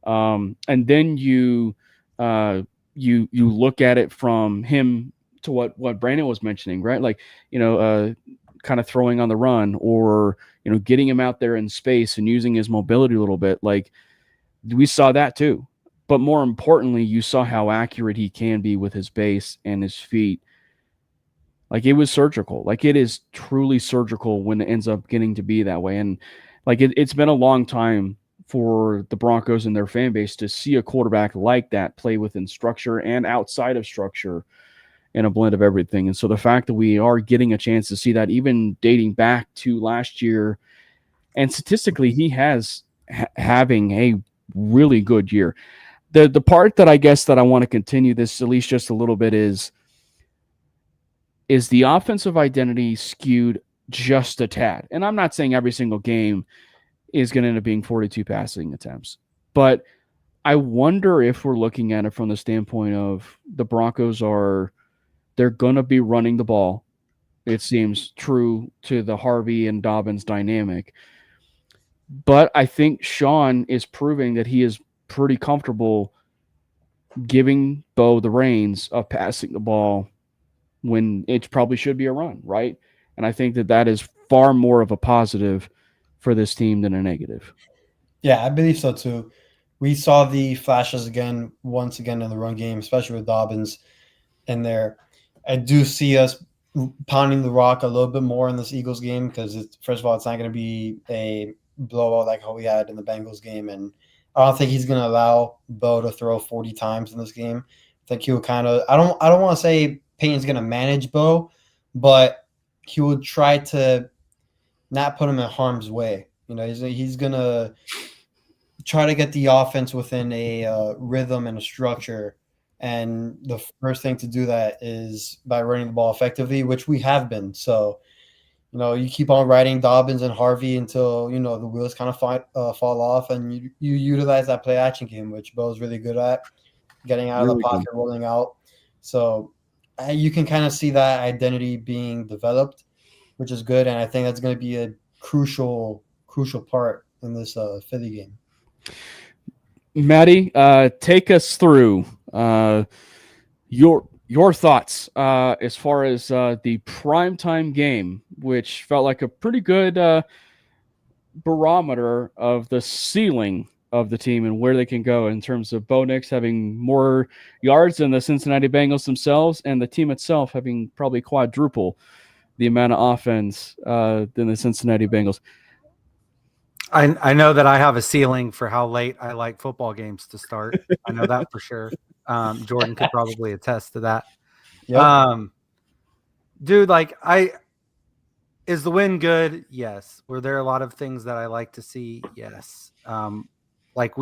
And then you look at it from him to what Brandon was mentioning, right? Kind of throwing on the run, or, getting him out there in space and using his mobility a little bit. We saw that too. But more importantly, you saw how accurate he can be with his base and his feet. Like, it was surgical. Like, it is truly surgical when it ends up getting to be that way. And like, it's been a long time for the Broncos and their fan base to see a quarterback like that play within structure and outside of structure in a blend of everything. And so the fact that we are getting a chance to see that, even dating back to last year, and statistically, he has having a really good year. The part that I guess that I want to continue this at least just a little bit is the offensive identity skewed just a tad. And I'm not saying every single game is going to end up being 42 passing attempts, but I wonder if we're looking at it from the standpoint of the Broncos they're going to be running the ball. It seems true to the Harvey and Dobbins dynamic. But I think Sean is proving that he is pretty comfortable giving Bo the reins of passing the ball when it probably should be a run, right? And I think that is far more of a positive for this team than a negative. Yeah, I believe so too. We saw the flashes once again in the run game, especially with Dobbins in there. I do see us pounding the rock a little bit more in this Eagles game because, first of all, it's not going to be a blowout like how we had in the Bengals game, and I don't think he's going to allow Bo to throw 40 times in this game. I think he will kind of. I don't want to say Payton's going to manage Bo, but he will try to not put him in harm's way. You know, he's going to try to get the offense within a rhythm and a structure. And the first thing to do that is by running the ball effectively, which we have been. So, you know, you keep on riding Dobbins and Harvey until, you know, the wheels kind of fall off, and you utilize that play action game, which Bo's really good at, getting out of the pocket, rolling out. So you can kind of see that identity being developed, which is good. And I think that's going to be a crucial part in this Philly game. Maddie, take us through your thoughts as far as the primetime game, which felt like a pretty good barometer of the ceiling of the team and where they can go in terms of Bo Nix having more yards than the Cincinnati Bengals themselves, and the team itself having probably quadruple the amount of offense than the Cincinnati Bengals. I know that I have a ceiling for how late I like football games to start. I know that for sure. Jordan could probably attest to that. Yep. Dude, like, is the win good? Yes. Were there a lot of things that I like to see? Yes. Like,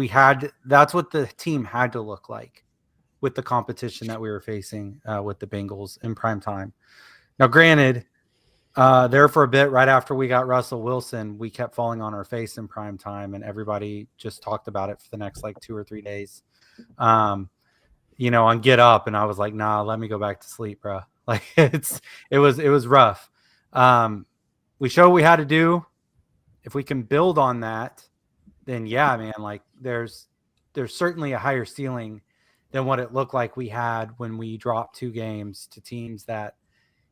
that's what the team had to look like with the competition that we were facing with the Bengals in prime time. Now, granted, there for a bit, right after we got Russell Wilson, we kept falling on our face in prime time, and everybody just talked about it for the next like 2 or 3 days. You know, on Get Up, and I was like, nah, let me go back to sleep, bro. Like, it was rough. We showed what we had to do. If we can build on that, then yeah, man, like there's certainly a higher ceiling than what it looked like we had when we dropped 2 games to teams that,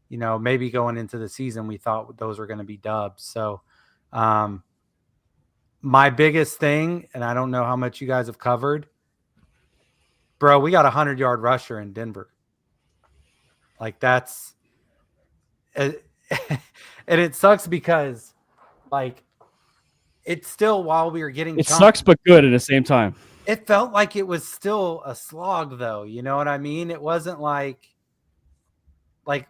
you know, maybe going into the season, we thought those were going to be dubs. So my biggest thing, and I don't know how much you guys have covered, bro, we got a 100-yard rusher in Denver. Like, that's and it sucks because, like, it's still, while we were getting it sucks but good at the same time. It felt like it was still a slog, though. You know what I mean? It wasn't like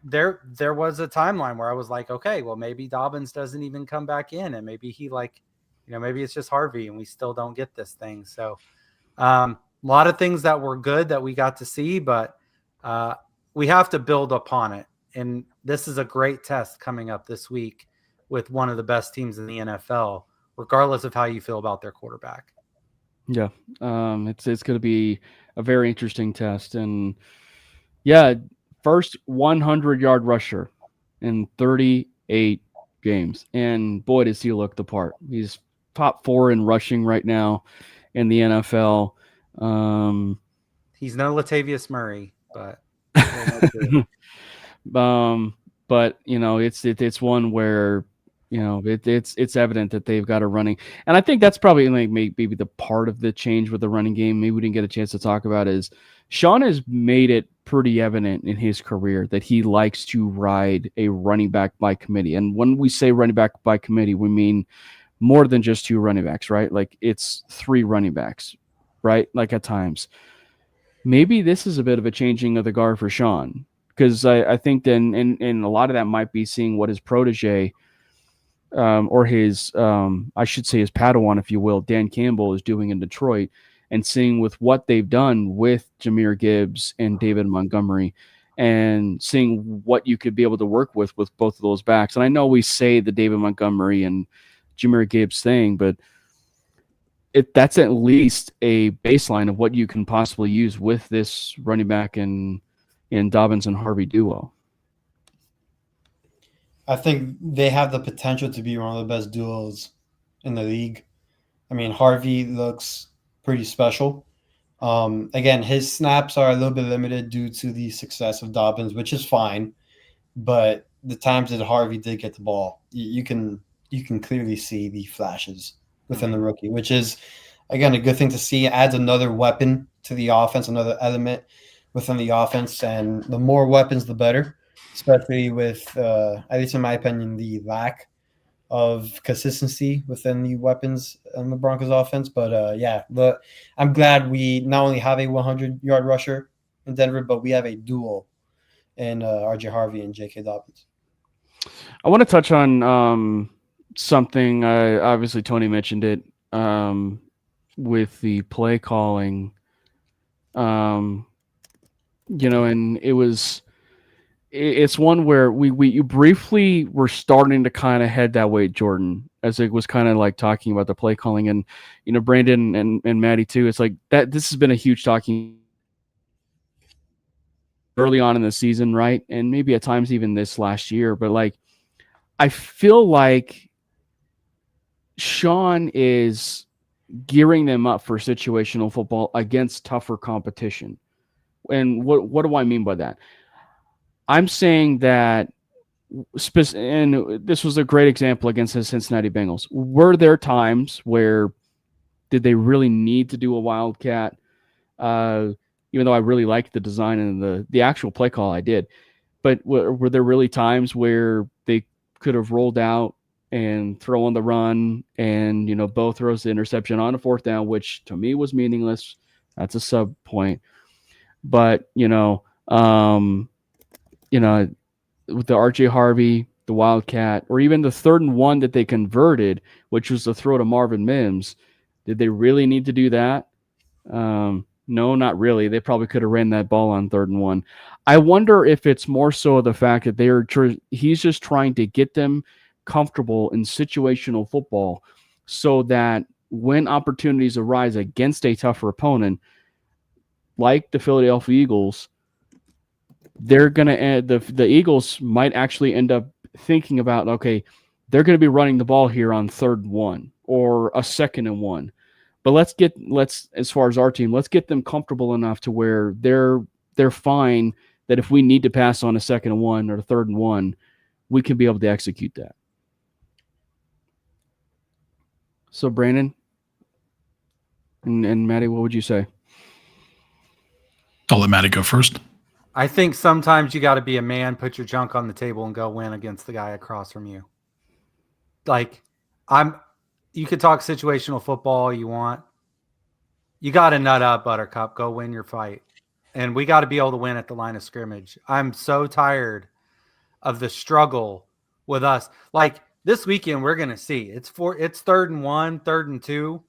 there was a timeline where I was like, okay, well, maybe Dobbins doesn't even come back in, and maybe he, like, you know, maybe it's just Harvey and we still don't get this thing. So a lot of things that were good that we got to see, but we have to build upon it. And this is a great test coming up this week with one of the best teams in the NFL, regardless of how you feel about their quarterback. Yeah, it's going to be a very interesting test. And yeah, first 100-yard rusher in 38 games. And boy, does he look the part. He's top 4 in rushing right now in the NFL. He's no Latavius Murray, but but you know, it's one where, it's evident that they've got a running, and I think that's probably like maybe the part of the change with the running game. Maybe we didn't get a chance to talk about is Sean has made it pretty evident in his career that he likes to ride a running back by committee. And when we say running back by committee, we mean more than just 2 running backs, right? Like it's 3 running backs, right? Like at times. Maybe this is a bit of a changing of the guard for Sean, because I think then and a lot of that might be seeing what his protege or his I should say his Padawan, if you will, Dan Campbell is doing in Detroit, and seeing with what they've done with Jahmyr Gibbs and David Montgomery, and seeing what you could be able to work with both of those backs. And I know we say the David Montgomery and Jahmyr Gibbs thing, but that's at least a baseline of what you can possibly use with this running back in Dobbins and Harvey duo. I think they have the potential to be one of the best duos in the league. I mean, Harvey looks pretty special. Again, his snaps are a little bit limited due to the success of Dobbins, which is fine. But the times that Harvey did get the ball, you can clearly see the flashes within the rookie, which is, again, a good thing to see. It adds another weapon to the offense, another element within the offense. And the more weapons, the better, especially with, at least in my opinion, the lack of consistency within the weapons in the Broncos offense. But I'm glad we not only have a 100-yard rusher in Denver, but we have a duo in RJ Harvey and J.K. Dobbins. I want to touch on something. Obviously, Tony mentioned it with the play calling. And it's one where you briefly were starting to kind of head that way, Jordan, as it was kind of like talking about the play calling, and Brandon and Maddie too. It's like that. This has been a huge talking early on in the season, right? And maybe at times even this last year. But like, I feel like Sean is gearing them up for situational football against tougher competition. And what do I mean by that? I'm saying that, and this was a great example against the Cincinnati Bengals. Were there times where did they really need to do a wildcat? Even though I really liked the design and the actual play call, I did. But were there really times where they could have rolled out and throw on the run and, Bo throws the interception on a 4th down, which to me was meaningless. That's a sub point. But, with the RJ Harvey, the wildcat, or even the 3rd and 1 that they converted, which was the throw to Marvin Mims, did they really need to do that? No, not really. They probably could have ran that ball on 3rd and 1. I wonder if it's more so the fact that he's just trying to get them comfortable in situational football so that when opportunities arise against a tougher opponent, like the Philadelphia Eagles, they're going to the Eagles might actually end up thinking about, okay, they're going to be running the ball here on 3rd and 1 or a 2nd and 1. But let's as far as our team, let's get them comfortable enough to where they're fine that if we need to pass on a 2nd and 1 or a 3rd and 1, we can be able to execute that. So Brandon and Maddie, what would you say? I'll let Maddie go first. I think sometimes you got to be a man, put your junk on the table, and go win against the guy across from you. Like, you could talk situational football all you want. You got to nut up, Buttercup. Go win your fight. And we got to be able to win at the line of scrimmage. I'm so tired of the struggle with us. Like, this weekend, we're going to see. It's 3rd and 1, 3rd and 2.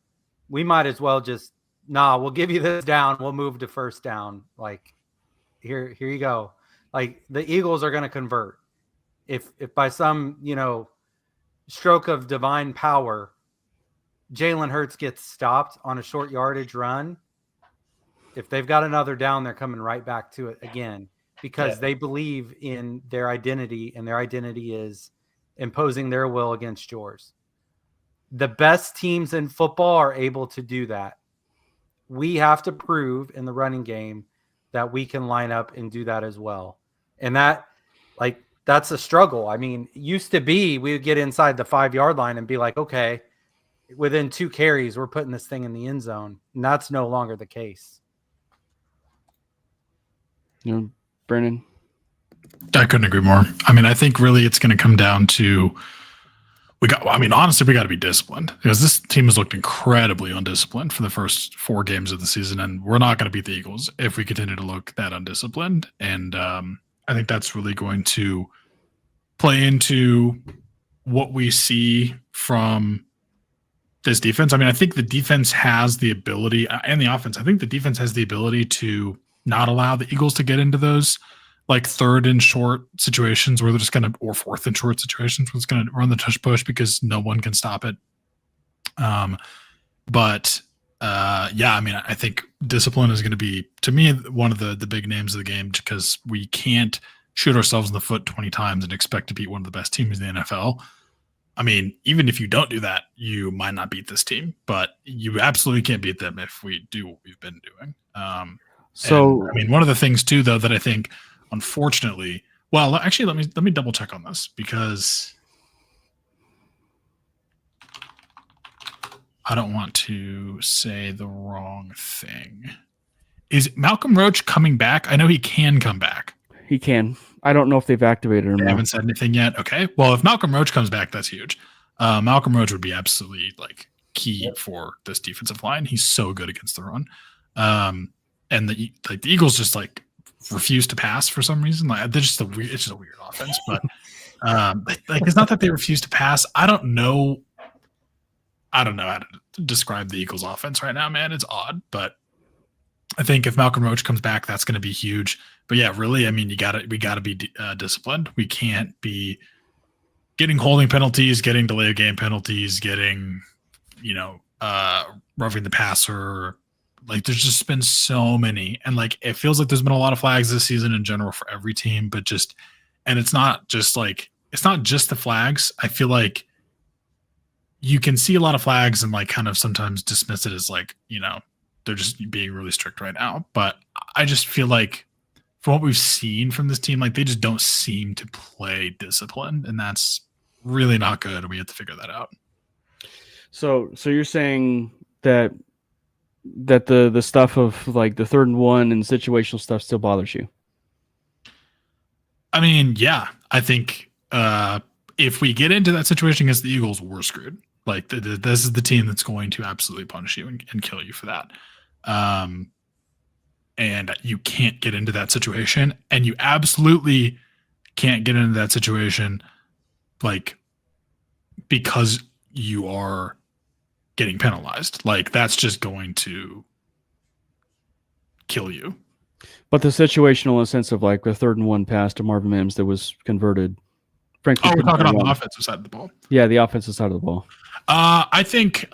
We might as well just, we'll give you this down. We'll move to 1st down. Like, here you go. Like, the Eagles are going to convert. If by some, stroke of divine power, Jalen Hurts gets stopped on a short yardage run, if they've got another down, they're coming right back to it again because they believe in their identity, and their identity is imposing their will against yours. The best teams in football are able to do that. We have to prove in the running game that we can line up and do that as well. And that, like, that's a struggle. I mean, used to be we would get inside the 5-yard line and be like, okay, within 2 carries, we're putting this thing in the end zone. And that's no longer the case. Brennan? I couldn't agree more. I mean, I think really it's going to come down to honestly, we got to be disciplined because this team has looked incredibly undisciplined for the first 4 games of the season, and we're not going to beat the Eagles if we continue to look that undisciplined. And I think that's really going to play into what we see from this defense. I mean, I think the defense has the ability, and the offense, I think the defense has the ability to not allow the Eagles to get into those like 3rd and short situations where they're just going to, or 4th and short situations where it's going to run the tush push because no one can stop it. But I mean, I think discipline is going to be, to me, one of the big names of the game, because we can't shoot ourselves in the foot 20 times and expect to beat one of the best teams in the NFL. I mean, even if you don't do that, you might not beat this team, but you absolutely can't beat them if we do what we've been doing. I mean, one of the things too, though, that I think, unfortunately, well, actually, let me double check on this, because I don't want to say the wrong thing. Is Malcolm Roach coming back? I know he can come back. He can. I don't know if they've activated him. They haven't said anything yet. Okay. Well, if Malcolm Roach comes back, that's huge. Malcolm Roach would be absolutely like key for this defensive line. He's so good against the run. And the Eagles just like refuse to pass for some reason. Like they're just it's just a weird offense. But like it's not that they refuse to pass. I don't know how to describe the Eagles offense right now, man. It's odd, but I think if Malcolm Roach comes back, that's going to be huge. But yeah, really, I mean, we got to be disciplined. We can't be getting holding penalties, getting delay of game penalties, getting, roughing the passer. Like there's just been so many, and like it feels like there's been a lot of flags this season in general for every team. But and it's not just the flags. I feel like you can see a lot of flags and like kind of sometimes dismiss it as like, they're just being really strict right now. But I just feel like from what we've seen from this team, like they just don't seem to play disciplined, and that's really not good. We have to figure that out. So you're saying that the stuff of like the 3rd and 1 and situational stuff still bothers you? I mean, yeah, I think if we get into that situation against the Eagles, we're screwed. Like this is the team that's going to absolutely punish you and kill you for that. And you can't get into that situation, and you absolutely can't get into that situation like because you are getting penalized. Like that's just going to kill you. But the situational in the sense of like the 3rd and 1 pass to Marvin Mims that was converted. Frankly, we're talking on the offensive side of the ball. Yeah, the offensive side of the ball. I think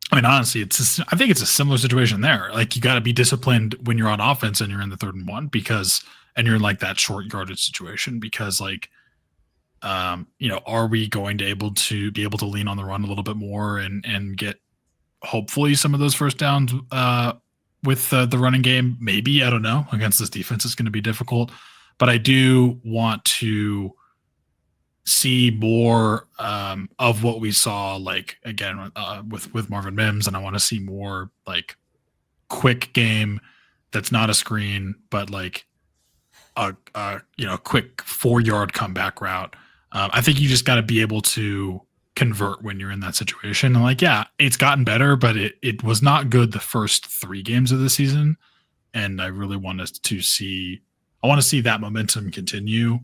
I mean, honestly, I think it's a similar situation there. Like you got to be disciplined when you're on offense and you're in the 3rd and 1 and you're in like that short yardage situation, because like, are we going to be able to lean on the run a little bit more and get hopefully some of those first downs with the running game? Maybe, I don't know. Against this defense, it's going to be difficult, but I do want to see more of what we saw, like again with Marvin Mims, and I want to see more like quick game that's not a screen, but like a quick 4-yard comeback route. I think you just got to be able to convert when you're in that situation. And like, yeah, it's gotten better, but it was not good the first 3 games of the season, and I really want to see that momentum continue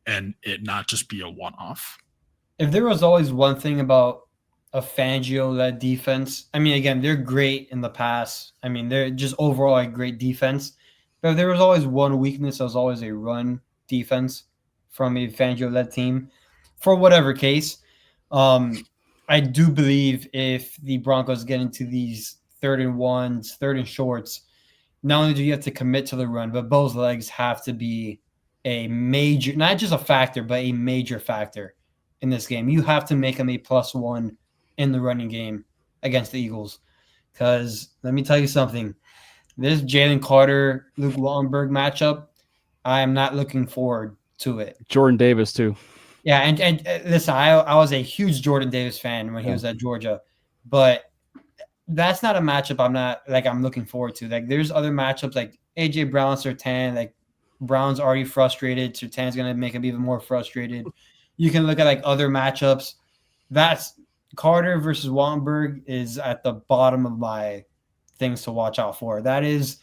and it not just be a one-off. If there was always one thing about a Fangio-led defense, I mean, again, they're great in the pass. I mean, they're just overall a great defense. But if there was always one weakness, there was always a run defense from a Fangio-led team. For whatever case, I do believe if the Broncos get into these 3rd and 1s, 3rd and shorts, not only do you have to commit to the run, but both legs have to be a major, not just a factor, but a major factor in this game. You have to make them a +1 in the running game against the Eagles. Because let me tell you something. This Jalen Carter, Luke Wallenberg matchup, I am not looking forward to it. Jordan Davis too. Yeah, and listen, I was a huge Jordan Davis fan when he was at Georgia, but that's not a matchup I'm looking forward to. Like there's other matchups like AJ Brown, Surtain, like Brown's already frustrated. Surtain's gonna make him even more frustrated. You can look at like other matchups. That's Carter versus Wattenberg is at the bottom of my things to watch out for. That is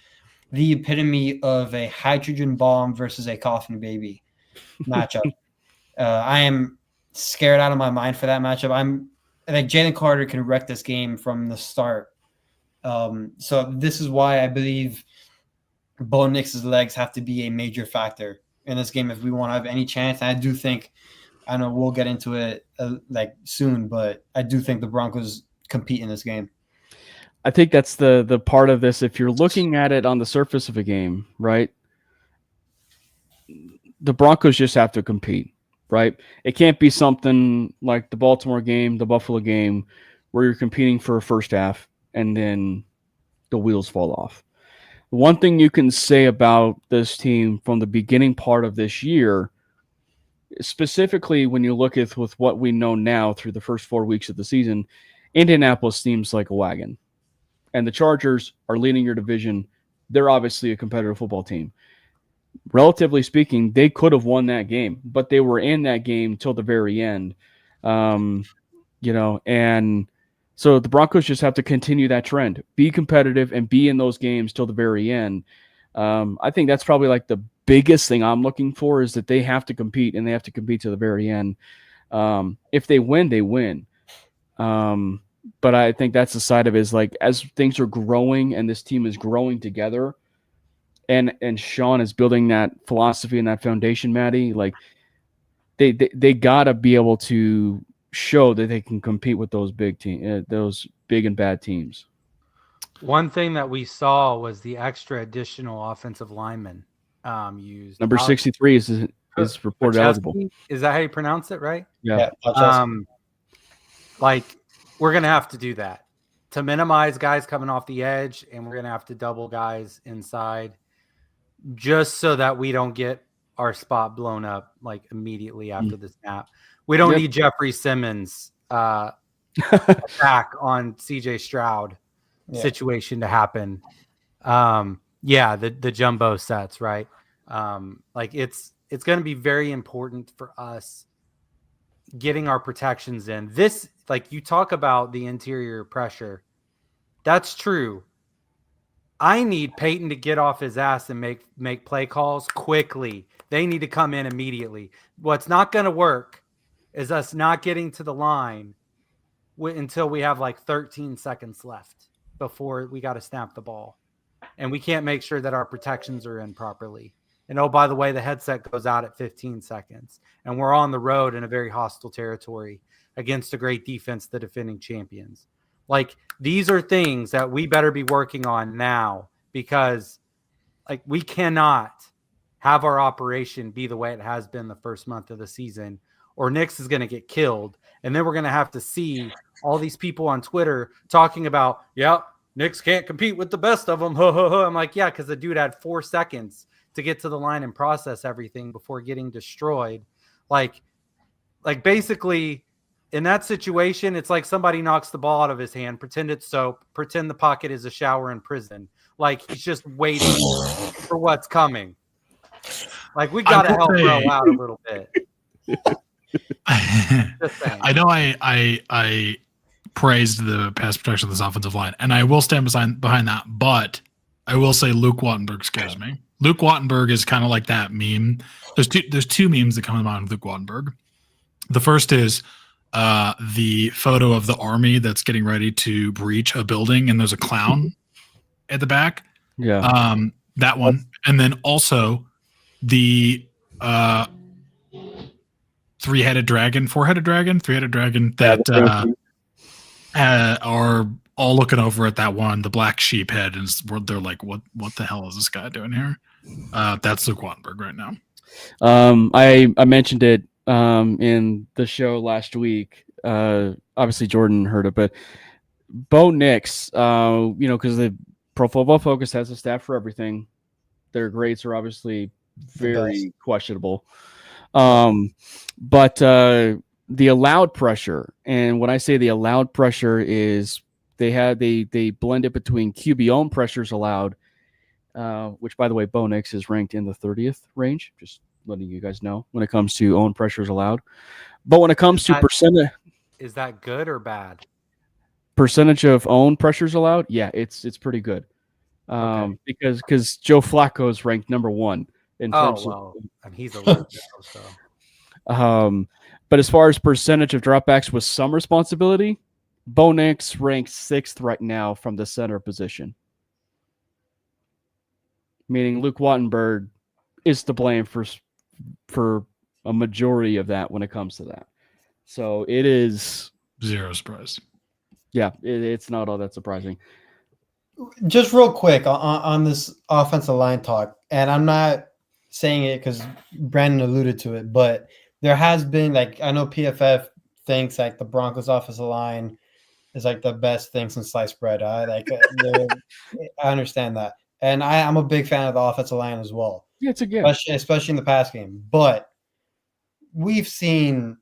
the epitome of a hydrogen bomb versus a coffin baby matchup. I am scared out of my mind for that matchup. I'm like Jalen Carter can wreck this game from the start. So this is why I believe Bo Nix's legs have to be a major factor in this game if we want to have any chance. And I do think, I know we'll get into it like soon, but I do think the Broncos compete in this game. I think that's the part of this. If you're looking at it on the surface of a game, right, the Broncos just have to compete, right? It can't be something like the Baltimore game, the Buffalo game, where you're competing for a first half and then the wheels fall off. One thing you can say about this team from the beginning part of this year, specifically when you look at with what we know now through the first 4 weeks of the season, Indianapolis seems like a wagon. And the Chargers are leading your division. They're obviously a competitive football team. Relatively speaking, they could have won that game, but they were in that game till the very end. And so the Broncos just have to continue that trend, be competitive and be in those games till the very end. I think that's probably like the biggest thing I'm looking for is that they have to compete and they have to compete to the very end. If they win, they win. But I think that's the side of it is like as things are growing and this team is growing together and Sean is building that philosophy and that foundation, Maddie, like they got to be able to show that they can compete with those those big and bad teams. One thing that we saw was the extra additional offensive lineman used. Number 63 is reported eligible. Is that how you pronounce it, right? Yeah. Like we're going to have to do that to minimize guys coming off the edge, and we're going to have to double guys inside just so that we don't get our spot blown up like immediately after the snap. We don't need Jeffrey Simmons attack on CJ Stroud situation to happen. The jumbo sets, right? Like it's going to be very important for us getting our protections in. This, like you talk about the interior pressure, that's true. I need Peyton to get off his ass and make play calls quickly. They need to come in immediately. What's not going to work is us not getting to the line until we have like 13 seconds left before we got to snap the ball. And we can't make sure that our protections are in properly. And oh, by the way, the headset goes out at 15 seconds. And we're on the road in a very hostile territory against a great defense, the defending champions. Like, these are things that we better be working on now because, like, we cannot have our operation be the way it has been the first month of the season, or Nix is going to get killed. And then we're going to have to see all these people on Twitter talking about, Nix can't compete with the best of them. I'm like, yeah, because the dude had 4 seconds to get to the line and process everything before getting destroyed. Like basically in that situation, it's like somebody knocks the ball out of his hand, pretend it's soap, pretend the pocket is a shower in prison. Like he's just waiting for what's coming. Like we got to help bro out a little bit. I know I praised the pass protection of this offensive line, and I will stand behind that, but I will say Luke Wattenberg scares me. Luke Wattenberg is kind of like that meme. There's two memes that come to mind with Luke Wattenberg. The first is the photo of the army that's getting ready to breach a building, and there's a clown at the back. Yeah. That one. And then also the four-headed dragon that are all looking over at that one, the black sheep head, and they're like, what the hell is this guy doing here? That's Luke Wattenberg right now. I mentioned it in the show last week. Obviously Jordan heard it, but Bo Nix, because the Pro Football Focus has a stat for everything. Their grades are obviously very questionable. But the allowed pressure, and when I say the allowed pressure is they blend it between QB own pressures allowed, which by the way, Bo Nix is ranked in the 30th range. Just letting you guys know when it comes to own pressures allowed. But when it comes to is that good or bad? Percentage of own pressures allowed, yeah, it's pretty good. Okay. Because Joe Flacco is ranked number 1 in terms of and he's a rookie, so. But as far as percentage of dropbacks with some responsibility, Bo Nix ranks 6th right now from the center position. Meaning Luke Wattenberg is to blame for a majority of that when it comes to that. So it is zero surprise. Yeah, it's not all that surprising. Just real quick on this offensive line talk, and I'm not saying it because Brandon alluded to it, but there has been, like, I know PFF thinks like the Broncos offensive line is like the best thing since sliced bread. I understand that, and I'm a big fan of the offensive line as well. Yeah, it's a game, especially in the pass game. But we've seen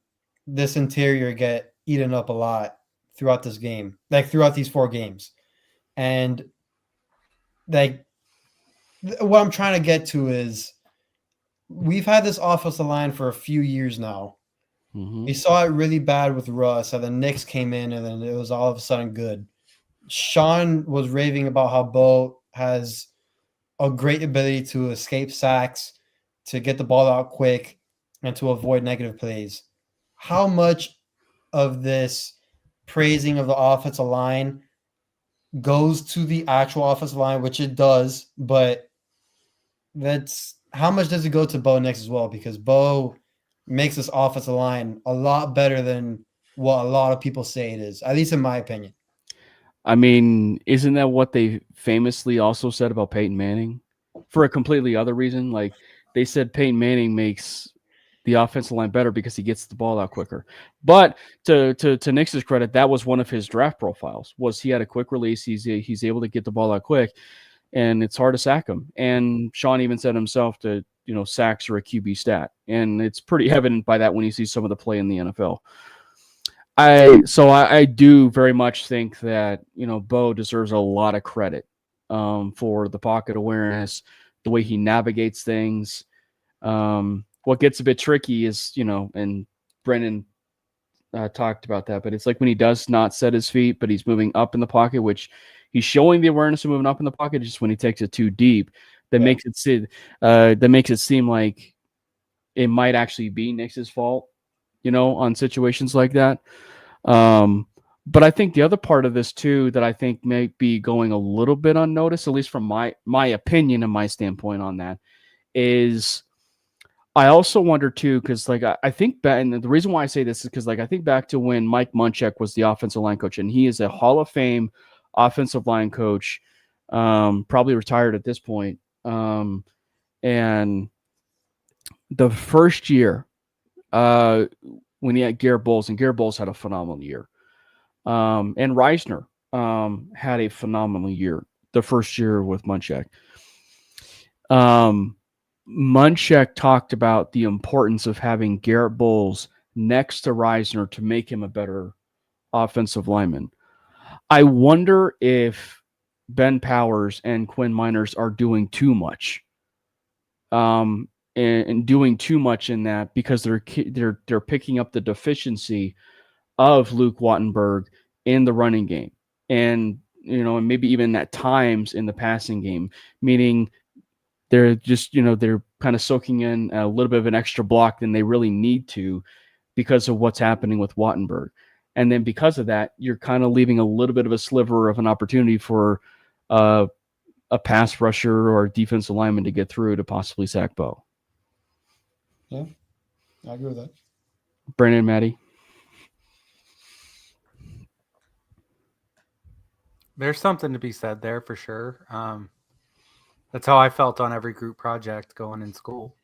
this interior get eaten up a lot throughout this game, like throughout these 4 games. And like what I'm trying to get to is we've had this offensive line for a few years now. Mm-hmm. We saw it really bad with Russ, and then Knicks came in, and then it was all of a sudden good. Sean was raving about how Bo has a great ability to escape sacks, to get the ball out quick, and to avoid negative plays. How much of this praising of the offensive line goes to the actual offensive line, which it does, but that's how much does it go to Bo Nix as well? Because Bo makes this offensive line a lot better than what a lot of people say it is, at least in my opinion. I mean, isn't that what they famously also said about Peyton Manning? For a completely other reason, like they said Peyton Manning makes the offensive line better because he gets the ball out quicker. But to Nix's credit, that was one of his draft profiles. Was he had a quick release, he's able to get the ball out quick, and it's hard to sack him. And Sean even said himself that sacks are a QB stat, and it's pretty evident by that when you see some of the play in the NFL. I do very much think that Bo deserves a lot of credit for the pocket awareness, the way he navigates things. What gets a bit tricky is, and Brennan talked about that, but it's like when he does not set his feet, but he's moving up in the pocket, which he's showing the awareness of moving up in the pocket. Just when he takes it too deep, that makes it seem like it might actually be Nix's fault, on situations like that. But I think the other part of this too that I think may be going a little bit unnoticed, at least from my opinion and my standpoint on that, is I also wonder too, because like I think back, and the reason why I say this is because like I think back to when Mike Munchak was the offensive line coach, and he is a Hall of Fame offensive line coach, probably retired at this point. And the first year, when he had Garrett Bowles, and Garrett Bowles had a phenomenal year, and Reisner had a phenomenal year the first year with Munchak. Munchak talked about the importance of having Garrett Bowles next to Reisner to make him a better offensive lineman. I wonder if Ben Powers and Quinn Miners are doing too much, and doing too much in that because they're picking up the deficiency of Luke Wattenberg in the running game, and and maybe even at times in the passing game, meaning they're just, they're kind of soaking in a little bit of an extra block than they really need to because of what's happening with Wattenberg. And then because of that, you're kind of leaving a little bit of a sliver of an opportunity for a pass rusher or defensive lineman to get through to possibly sack Bo. Yeah, I agree with that. Brandon, Maddie? There's something to be said there for sure. That's how I felt on every group project going in school.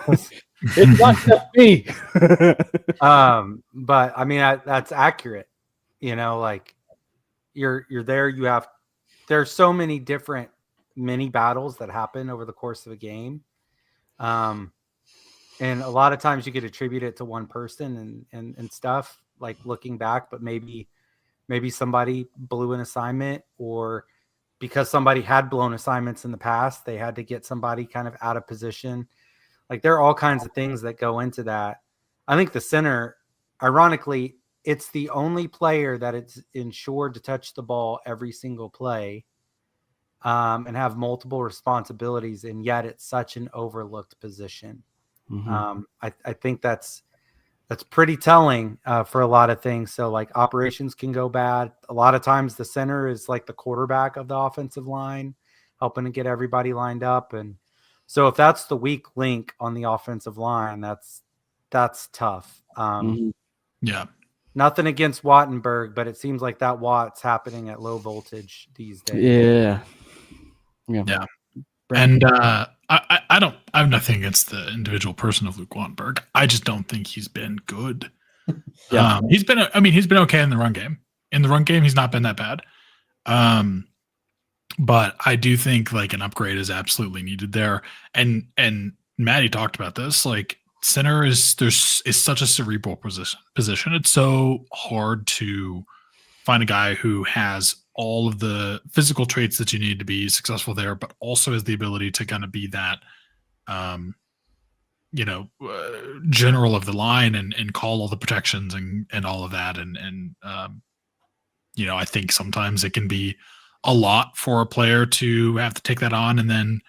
It's not just me. But I mean, that's accurate. Like you're there. There's so many different mini battles that happen over the course of a game. And a lot of times you could attribute it to one person and stuff, like looking back, but maybe somebody blew an assignment, or because somebody had blown assignments in the past, they had to get somebody kind of out of position. Like there are all kinds of things that go into that. I think the center, ironically, it's the only player that it's insured to touch the ball every single play, and have multiple responsibilities, and yet it's such an overlooked position. Mm-hmm. I think that's pretty telling for a lot of things. So like operations can go bad. A lot of times the center is like the quarterback of the offensive line, helping to get everybody lined up. And so if that's the weak link on the offensive line, that's tough. Yeah. Nothing against Wattenberg, but it seems like that Watt's happening at low voltage these days. Yeah. And I have nothing against the individual person of Luke Wattenberg. I just don't think he's been good. Yeah. He's been okay in the run game. In the run game, he's not been that bad. But I do think like an upgrade is absolutely needed there. And Maddie talked about this. Like center is such a cerebral position. It's so hard to find a guy who has all of the physical traits that you need to be successful there, but also has the ability to kind of be that, general of the line and call all the protections and all of that. And I think sometimes it can be a lot for a player to have to take that on and then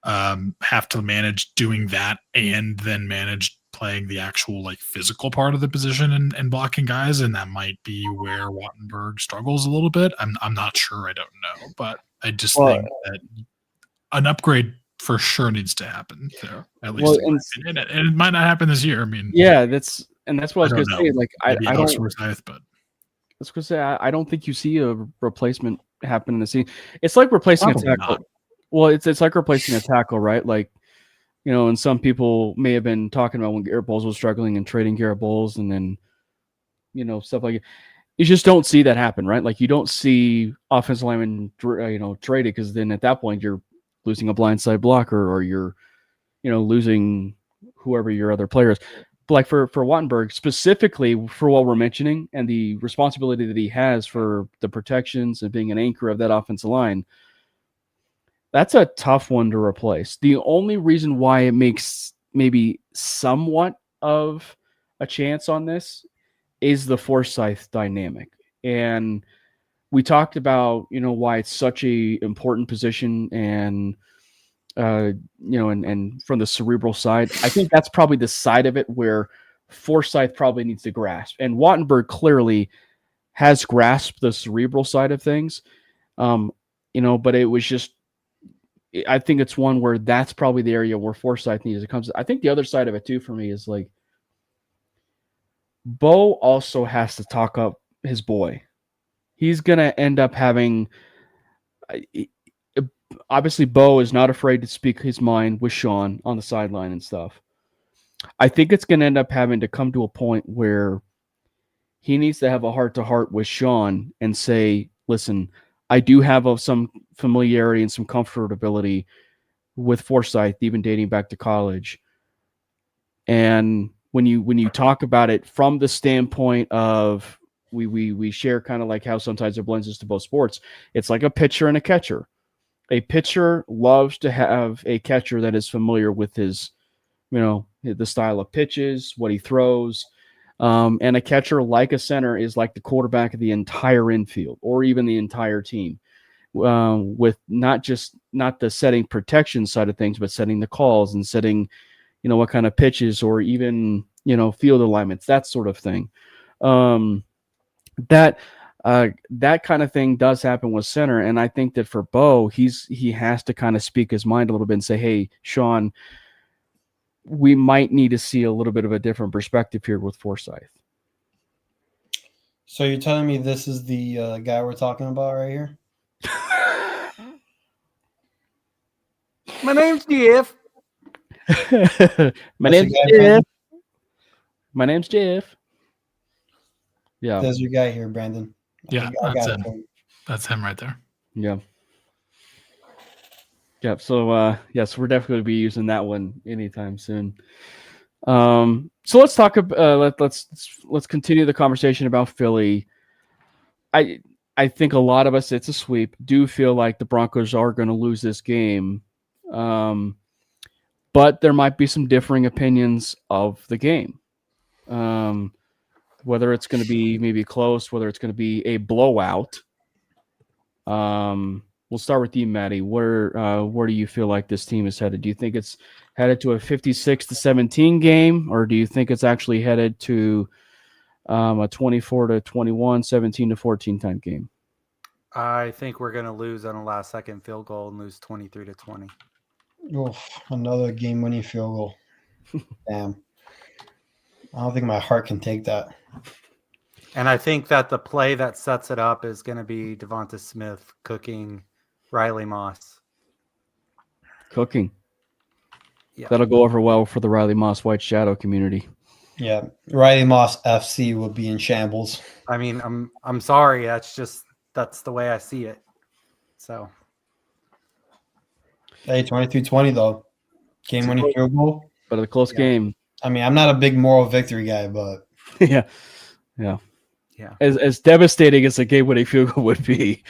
have to manage doing that and then manage playing the actual like physical part of the position and blocking guys. And that might be where Wattenberg struggles a little bit. I'm not sure. I don't know, but I just think that an upgrade for sure needs to happen there, at least. And it might not happen this year. I mean, yeah, that's what I was going to say. Like, I don't. But I was going to say I don't think you see a replacement happen in the scene. It's like replacing a tackle. Not. Well, it's like replacing a tackle, right? Like, and some people may have been talking about when Garrett Bowles was struggling and trading Garrett Bowles, and then stuff like it. You just don't see that happen, right? Like you don't see offensive linemen, traded, because then at that point you're losing a blindside blocker, or you're, losing whoever your other player is. But like for Wattenberg, specifically for what we're mentioning and the responsibility that he has for the protections and being an anchor of that offensive line, that's a tough one to replace. The only reason why it makes maybe somewhat of a chance on this is the Forsythe dynamic. And we talked about, why it's such a important position and, and from the cerebral side, I think that's probably the side of it where Forsythe probably needs to grasp. And Wattenberg clearly has grasped the cerebral side of things. But it was just, I think it's one where that's probably the area where Forsythe needs to come. I think the other side of it too for me is like Bo also has to talk up his boy. He's going to end up having, obviously Bo is not afraid to speak his mind with Sean on the sideline and stuff. I think it's going to end up having to come to a point where he needs to have a heart-to-heart with Sean and say, listen, I do have some familiarity and some comfortability with Forsythe, even dating back to college. And when you talk about it from the standpoint of we share kind of like how sometimes it blends into both sports, it's like a pitcher and a catcher. A pitcher loves to have a catcher that is familiar with his, the style of pitches, what he throws. And a catcher, like a center, is like the quarterback of the entire infield or even the entire team, with not the setting protection side of things, but setting the calls and setting, what kind of pitches or even, field alignments, that sort of thing. That kind of thing does happen with center. And I think that for Bo, he has to kind of speak his mind a little bit and say, hey, Sean, we might need to see a little bit of a different perspective here with Forsythe. So you're telling me this is the guy we're talking about right here? My name's Jeff. My name's Jeff. My name's Jeff. Yeah. There's your guy here, Brandon. Yeah, that's him right there. Yeah. Yep. So yes, we're definitely going to be using that one anytime soon. So let's talk about let's continue the conversation about Philly. I think a lot of us, it's a sweep, do feel like the Broncos are going to lose this game. But there might be some differing opinions of the game. Whether it's going to be maybe close, whether it's going to be a blowout. We'll start with you, Maddie. Where do you feel like this team is headed? Do you think it's headed to a 56-17 game, or do you think it's actually headed to a 24-21, 17-14 type game? I think we're going to lose on a last-second field goal and lose 23-20. Another game-winning field goal. Damn. I don't think my heart can take that. And I think that the play that sets it up is going to be Devonta Smith cooking Riley Moss. Cooking. Yeah. That'll go over well for the Riley Moss White Shadow community. Yeah. Riley Moss FC will be in shambles. I mean, I'm sorry. That's the way I see it. So. Hey, 23-20 though. Game-winning field goal. But a close game. I mean, I'm not a big moral victory guy, but yeah. As devastating as a game-winning field goal would be.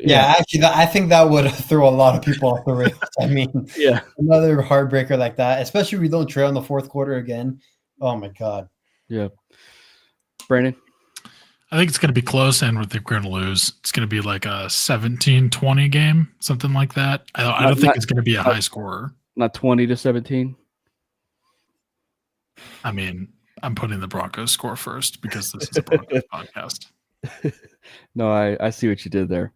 Actually, I think that would throw a lot of people off the rails. I mean, another heartbreaker like that, especially if we don't trail in the fourth quarter again. Oh my God. Yeah. Brandon? I think it's going to be close, and I think we're going to lose. It's going to be like a 17-20 game, something like that. I don't think it's going to be a high scorer. Not 20-17? I mean, I'm putting the Broncos score first because this is a Broncos podcast. No, I see what you did there.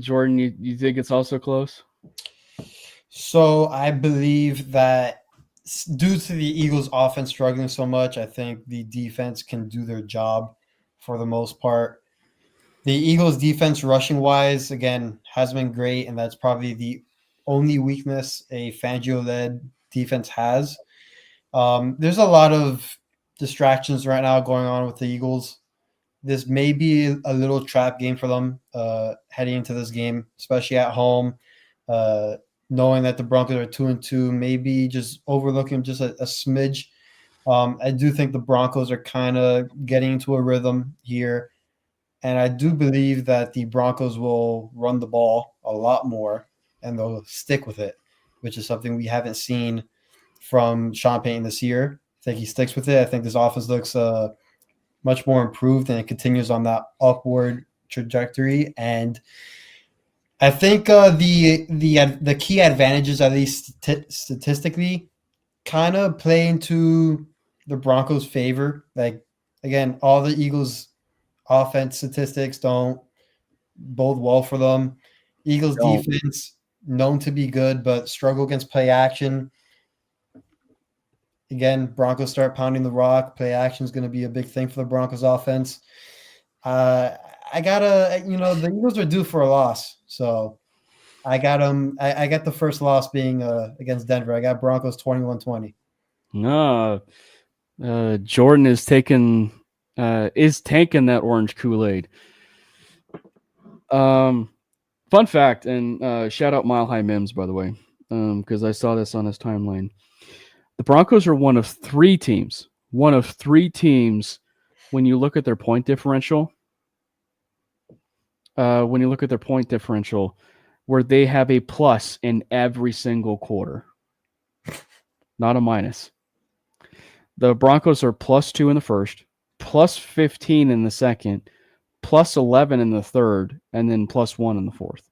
Jordan, you think it's also close? So I believe that due to the Eagles' offense struggling so much, I think the defense can do their job for the most part. The Eagles' defense, rushing-wise, again, has been great, and that's probably the only weakness a Fangio-led defense has. There's a lot of distractions right now going on with the Eagles. This may be a little trap game for them heading into this game, especially at home, knowing that the Broncos are 2-2, maybe just overlooking just a smidge. I do think the Broncos are kind of getting into a rhythm here, and I do believe that the Broncos will run the ball a lot more, and they'll stick with it, which is something we haven't seen from Sean Payton this year. I think he sticks with it. I think this offense looks much more improved, and it continues on that upward trajectory. And I think the key advantages, at least statistically, kind of play into the Broncos' favor. Like, again, all the Eagles' offense statistics don't bode well for them. Eagles' defense, known to be good, but struggle against play action. Again, Broncos start pounding the rock. Play action is going to be a big thing for the Broncos offense. The Eagles are due for a loss. So I got them. I got the first loss being against Denver. I got Broncos 21-20. No, Jordan is tanking that orange Kool-Aid. Fun fact, and shout out Mile High Mims, by the way, because I saw this on his timeline. The Broncos are one of three teams when you look at their point differential. Where they have a plus in every single quarter, not a minus. The Broncos are +2 in the first, +15 in the second, +11 in the third, and then +1 in the fourth.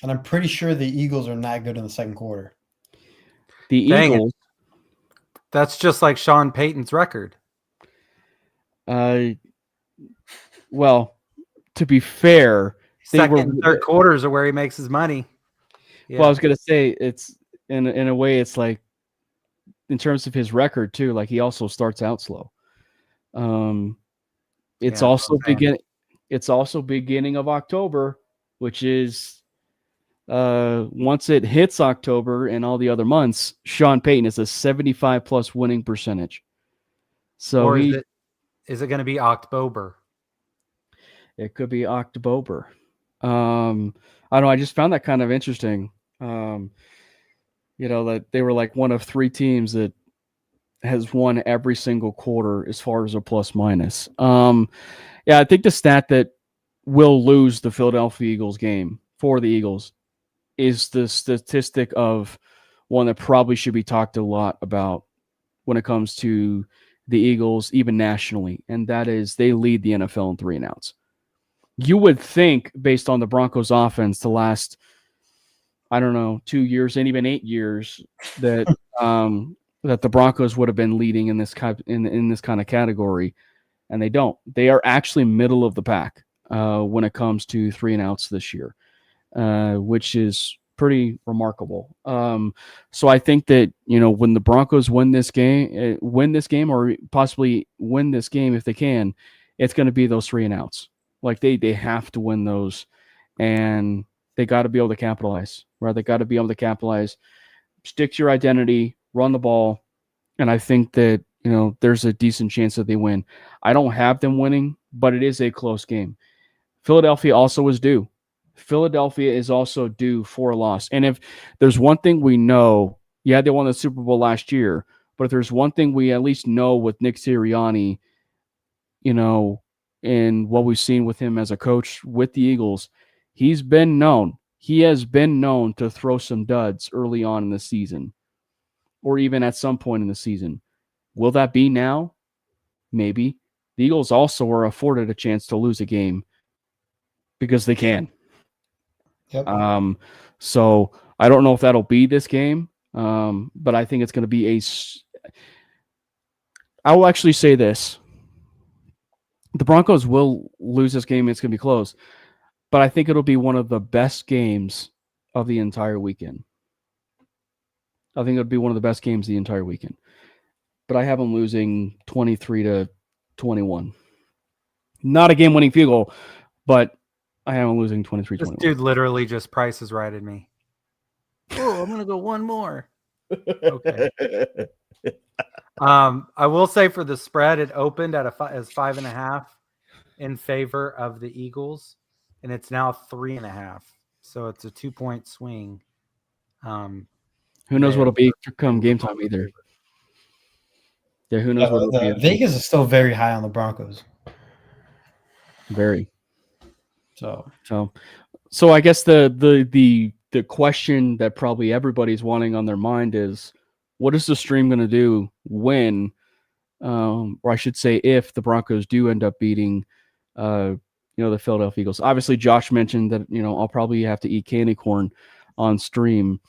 And I'm pretty sure the Eagles are not good in the second quarter. The Eagles. That's just like Sean Payton's record. Well, to be fair, second and third quarters are where he makes his money. Yeah. Well, I was gonna say it's in a way it's like in terms of his record too. Like he also starts out slow. It's also beginning of October, which is once it hits October and all the other months, Sean Payton is a 75+ winning percentage. So or is it going to be October? It could be October. I don't know. I just found that kind of interesting. That they were like one of 3 teams that has won every single quarter as far as a plus minus. I think the stat that will lose the Philadelphia Eagles game for the Eagles is the statistic of one that probably should be talked a lot about when it comes to the Eagles, even nationally, and that is they lead the NFL in 3-and-outs. You would think, based on the Broncos' offense the last, 2 years and even 8 years, that that the Broncos would have been leading in this kind of category, and they don't. They are actually middle of the pack when it comes to 3-and-outs this year, which is pretty remarkable. So I think that when the Broncos win this game, or possibly win this game if they can, it's going to be those 3-and-outs. Like they have to win those, and they got to be able to capitalize. Right? They got to be able to capitalize. Stick to your identity, run the ball, and I think that there's a decent chance that they win. I don't have them winning, but it is a close game. Philadelphia also is due. Philadelphia is also due for a loss. And if there's one thing we know, they won the Super Bowl last year, but if there's one thing we at least know with Nick Sirianni, and what we've seen with him as a coach with the Eagles, he has been known to throw some duds early on in the season, or even at some point in the season. Will that be now? Maybe. The Eagles also are afforded a chance to lose a game because they can. Yep. So I don't know if that'll be this game, but I think it's going to be I will actually say this. The Broncos will lose this game. It's going to be close, but I think it'll be one of the best games of the entire weekend. I think it'll be one of the best games of the entire weekend. But I have them losing 23-21. Not a game-winning field goal, but I have them losing 23-21. This dude literally just Price is Right at me. Oh, I'm going to go one more. Okay. I will say for the spread, it opened at as 5.5 in favor of the Eagles, and it's now 3.5. So it's a 2-point swing. Who knows what'll be come game time either. Yeah, who knows what'll be. Vegas is still very high on the Broncos. Very. So I guess the question that probably everybody's wanting on their mind is, what is the stream going to do when, or I should say, if the Broncos do end up beating, the Philadelphia Eagles? Obviously, Josh mentioned that I'll probably have to eat candy corn on stream.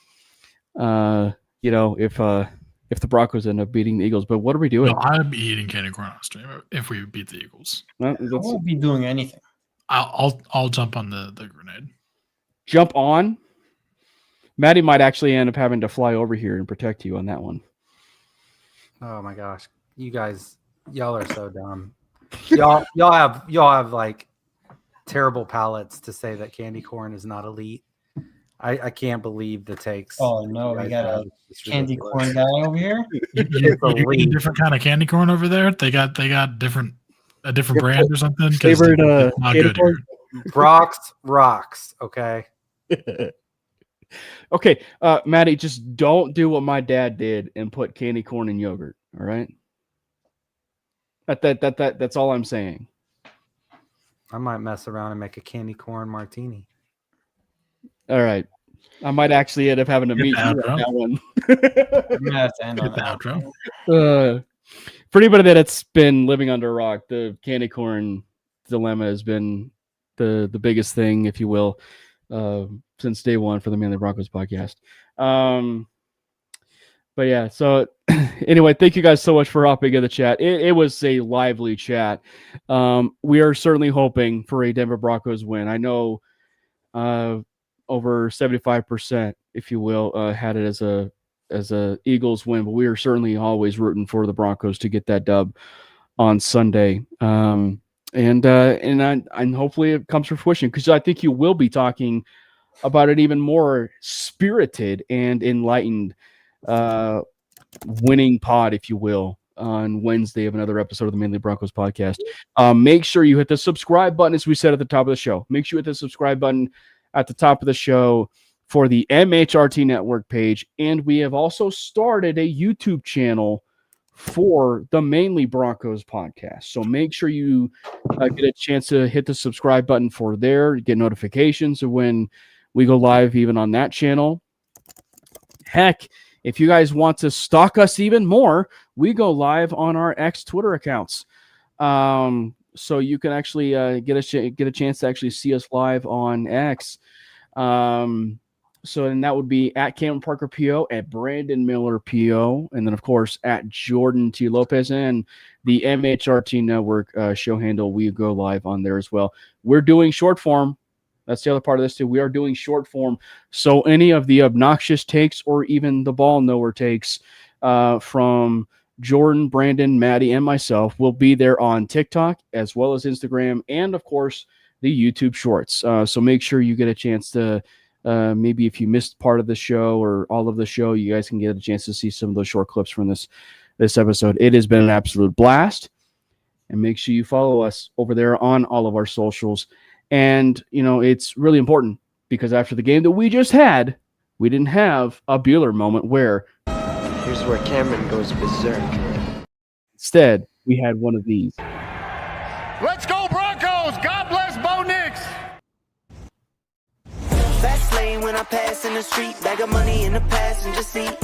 If the Broncos end up beating the Eagles, but what are we doing? No, I'd be eating candy corn on stream if we beat the Eagles. I won't be doing anything. I'll jump on the grenade. Jump on? Maddie might actually end up having to fly over here and protect you on that one. Oh my gosh, y'all are so dumb. Y'all have like terrible palates to say that candy corn is not elite. I can't believe the takes. Oh no, we got a candy corn guy over here. You different kind of candy corn over there. They got a different brand or something. Favorite candy corn? Brock's rocks. Okay. Okay, Maddie, just don't do what my dad did and put candy corn in yogurt. All right. That's all I'm saying. I might mess around and make a candy corn martini. All right. I might actually end up having to meet you on that one. For anybody that's been living under a rock, the candy corn dilemma has been the biggest thing, if you will, since day one for the Manly Broncos podcast. But yeah, so anyway, thank you guys so much for hopping in the chat. It was a lively chat. We are certainly hoping for a Denver Broncos win. I know over 75%, if you will, had it as a Eagles win, but we are certainly always rooting for the Broncos to get that dub on Sunday. And hopefully it comes to fruition, because I think you will be talking about an even more spirited and enlightened winning pod, if you will, on Wednesday of another episode of the Mainly Broncos podcast. Make sure you hit the subscribe button, as we said at the top of the show. Make sure you hit the subscribe button at the top of the show for the MHRT Network page. And we have also started a YouTube channel for the Mainly Broncos podcast. So make sure you get a chance to hit the subscribe button for there, get notifications of when we go live even on that channel. Heck, if you guys want to stalk us even more, we go live on our X Twitter accounts. So you can actually get a chance to actually see us live on X. So then that would be at Cameron Parker PO, at Brandon Miller PO, and then of course at Jordan T. Lopez, and the MHRT Network show handle. We go live on there as well. We're doing short form. That's the other part of this too. We are doing short form. So any of the obnoxious takes or even the ball knower takes from Jordan, Brandon, Maddie, and myself will be there on TikTok as well as Instagram, and of course the YouTube Shorts. So make sure you get a chance to. Maybe if you missed part of the show or all of the show, you guys can get a chance to see some of those short clips from this episode. It has been an absolute blast, and make sure you follow us over there on all of our socials. And it's really important because after the game that we just had, we didn't have a Bueller moment where here's where Cameron goes berserk. Instead, we had one of these. Let's go Broncos! God bless Bo Nix! Fast lane when I pass in the street, bag of money in the passenger seat.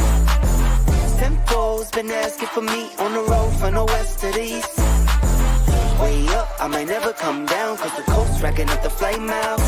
Tempo's been asking for me on the road from the west to the east. Way up, I might never come down, cause the coast's racking up the flame out.